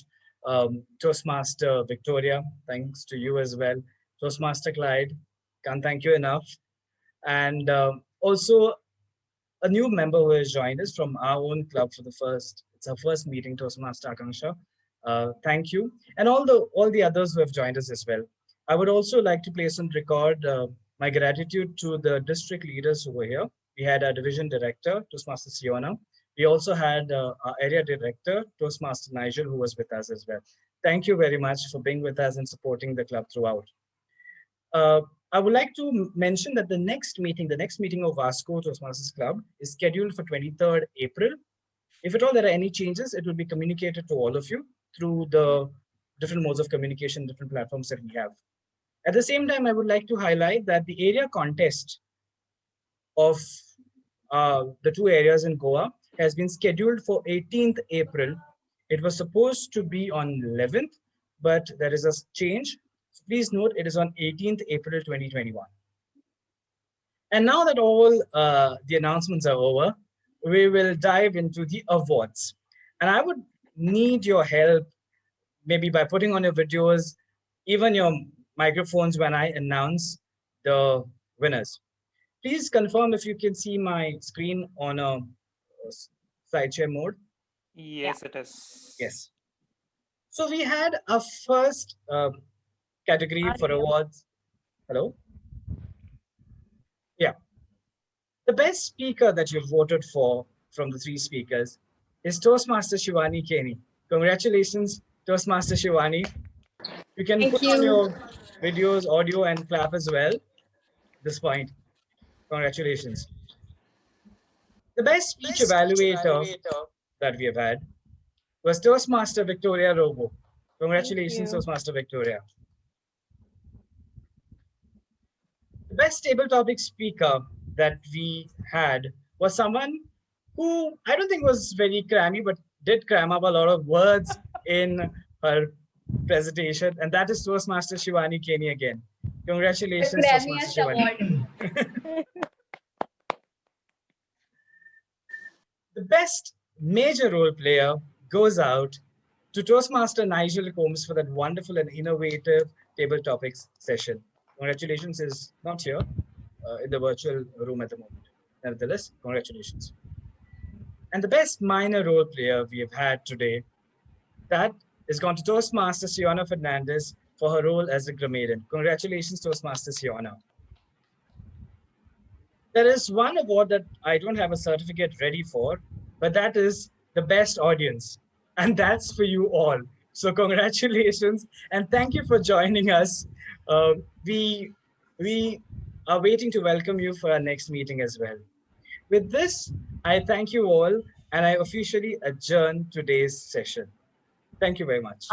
Toastmaster Victoria, thanks to you as well. Toastmaster Clyde, can't thank you enough. And also a new member who has joined us from our own club for it's our first meeting, Toastmaster Akanksha. Thank you. And all the others who have joined us as well. I would also like to place on record my gratitude to the district leaders who were here. We had our division director, Toastmaster Siona. We also had our area director, Toastmaster Nigel, who was with us as well. Thank you very much for being with us and supporting the club throughout. I would like to mention that the next meeting of Vasco Toastmasters Club is scheduled for 23rd April. If at all there are any changes, it will be communicated to all of you through the different modes of communication, different platforms that we have. At the same time, I would like to highlight that the area contest of the two areas in Goa has been scheduled for 18th April. It was supposed to be on 11th, but there is a change. So please note it is on 18th April 2021. And now that all the announcements are over, we will dive into the awards. And I would need your help, maybe by putting on your videos, even your microphones when I announce the winners. Please confirm if you can see my screen on a slideshare mode. Yes, it is. Yes. So we had a first category for awards. Hello? Yeah. The best speaker that you voted for from the three speakers is Toastmaster Shivani Kenny. Congratulations, Toastmaster Shivani. You can put on your videos, audio, and clap as well at this point. Congratulations. The best speech evaluator that we have had was Toastmaster Victoria Robo. Congratulations, Toastmaster Victoria. The best table topic speaker that we had was someone who I don't think was very crammy, but did cram up a lot of words in her presentation, and that is Toastmaster Shivani Kenny again. Congratulations, Toastmaster Shivani. The best major role player goes out to Toastmaster Nigel Combs for that wonderful and innovative table topics session. Congratulations, is not here in the virtual room at the moment. Nevertheless, congratulations. And the best minor role player we have had today, that is gone to Toastmaster Siona Fernandez for her role as a grammarian. Congratulations, Toastmaster Siona. There is one award that I don't have a certificate ready for, but that is the best audience. And that's for you all. So congratulations and thank you for joining us. We are waiting to welcome you for our next meeting as well. With this, I thank you all and I officially adjourn today's session. Thank you very much.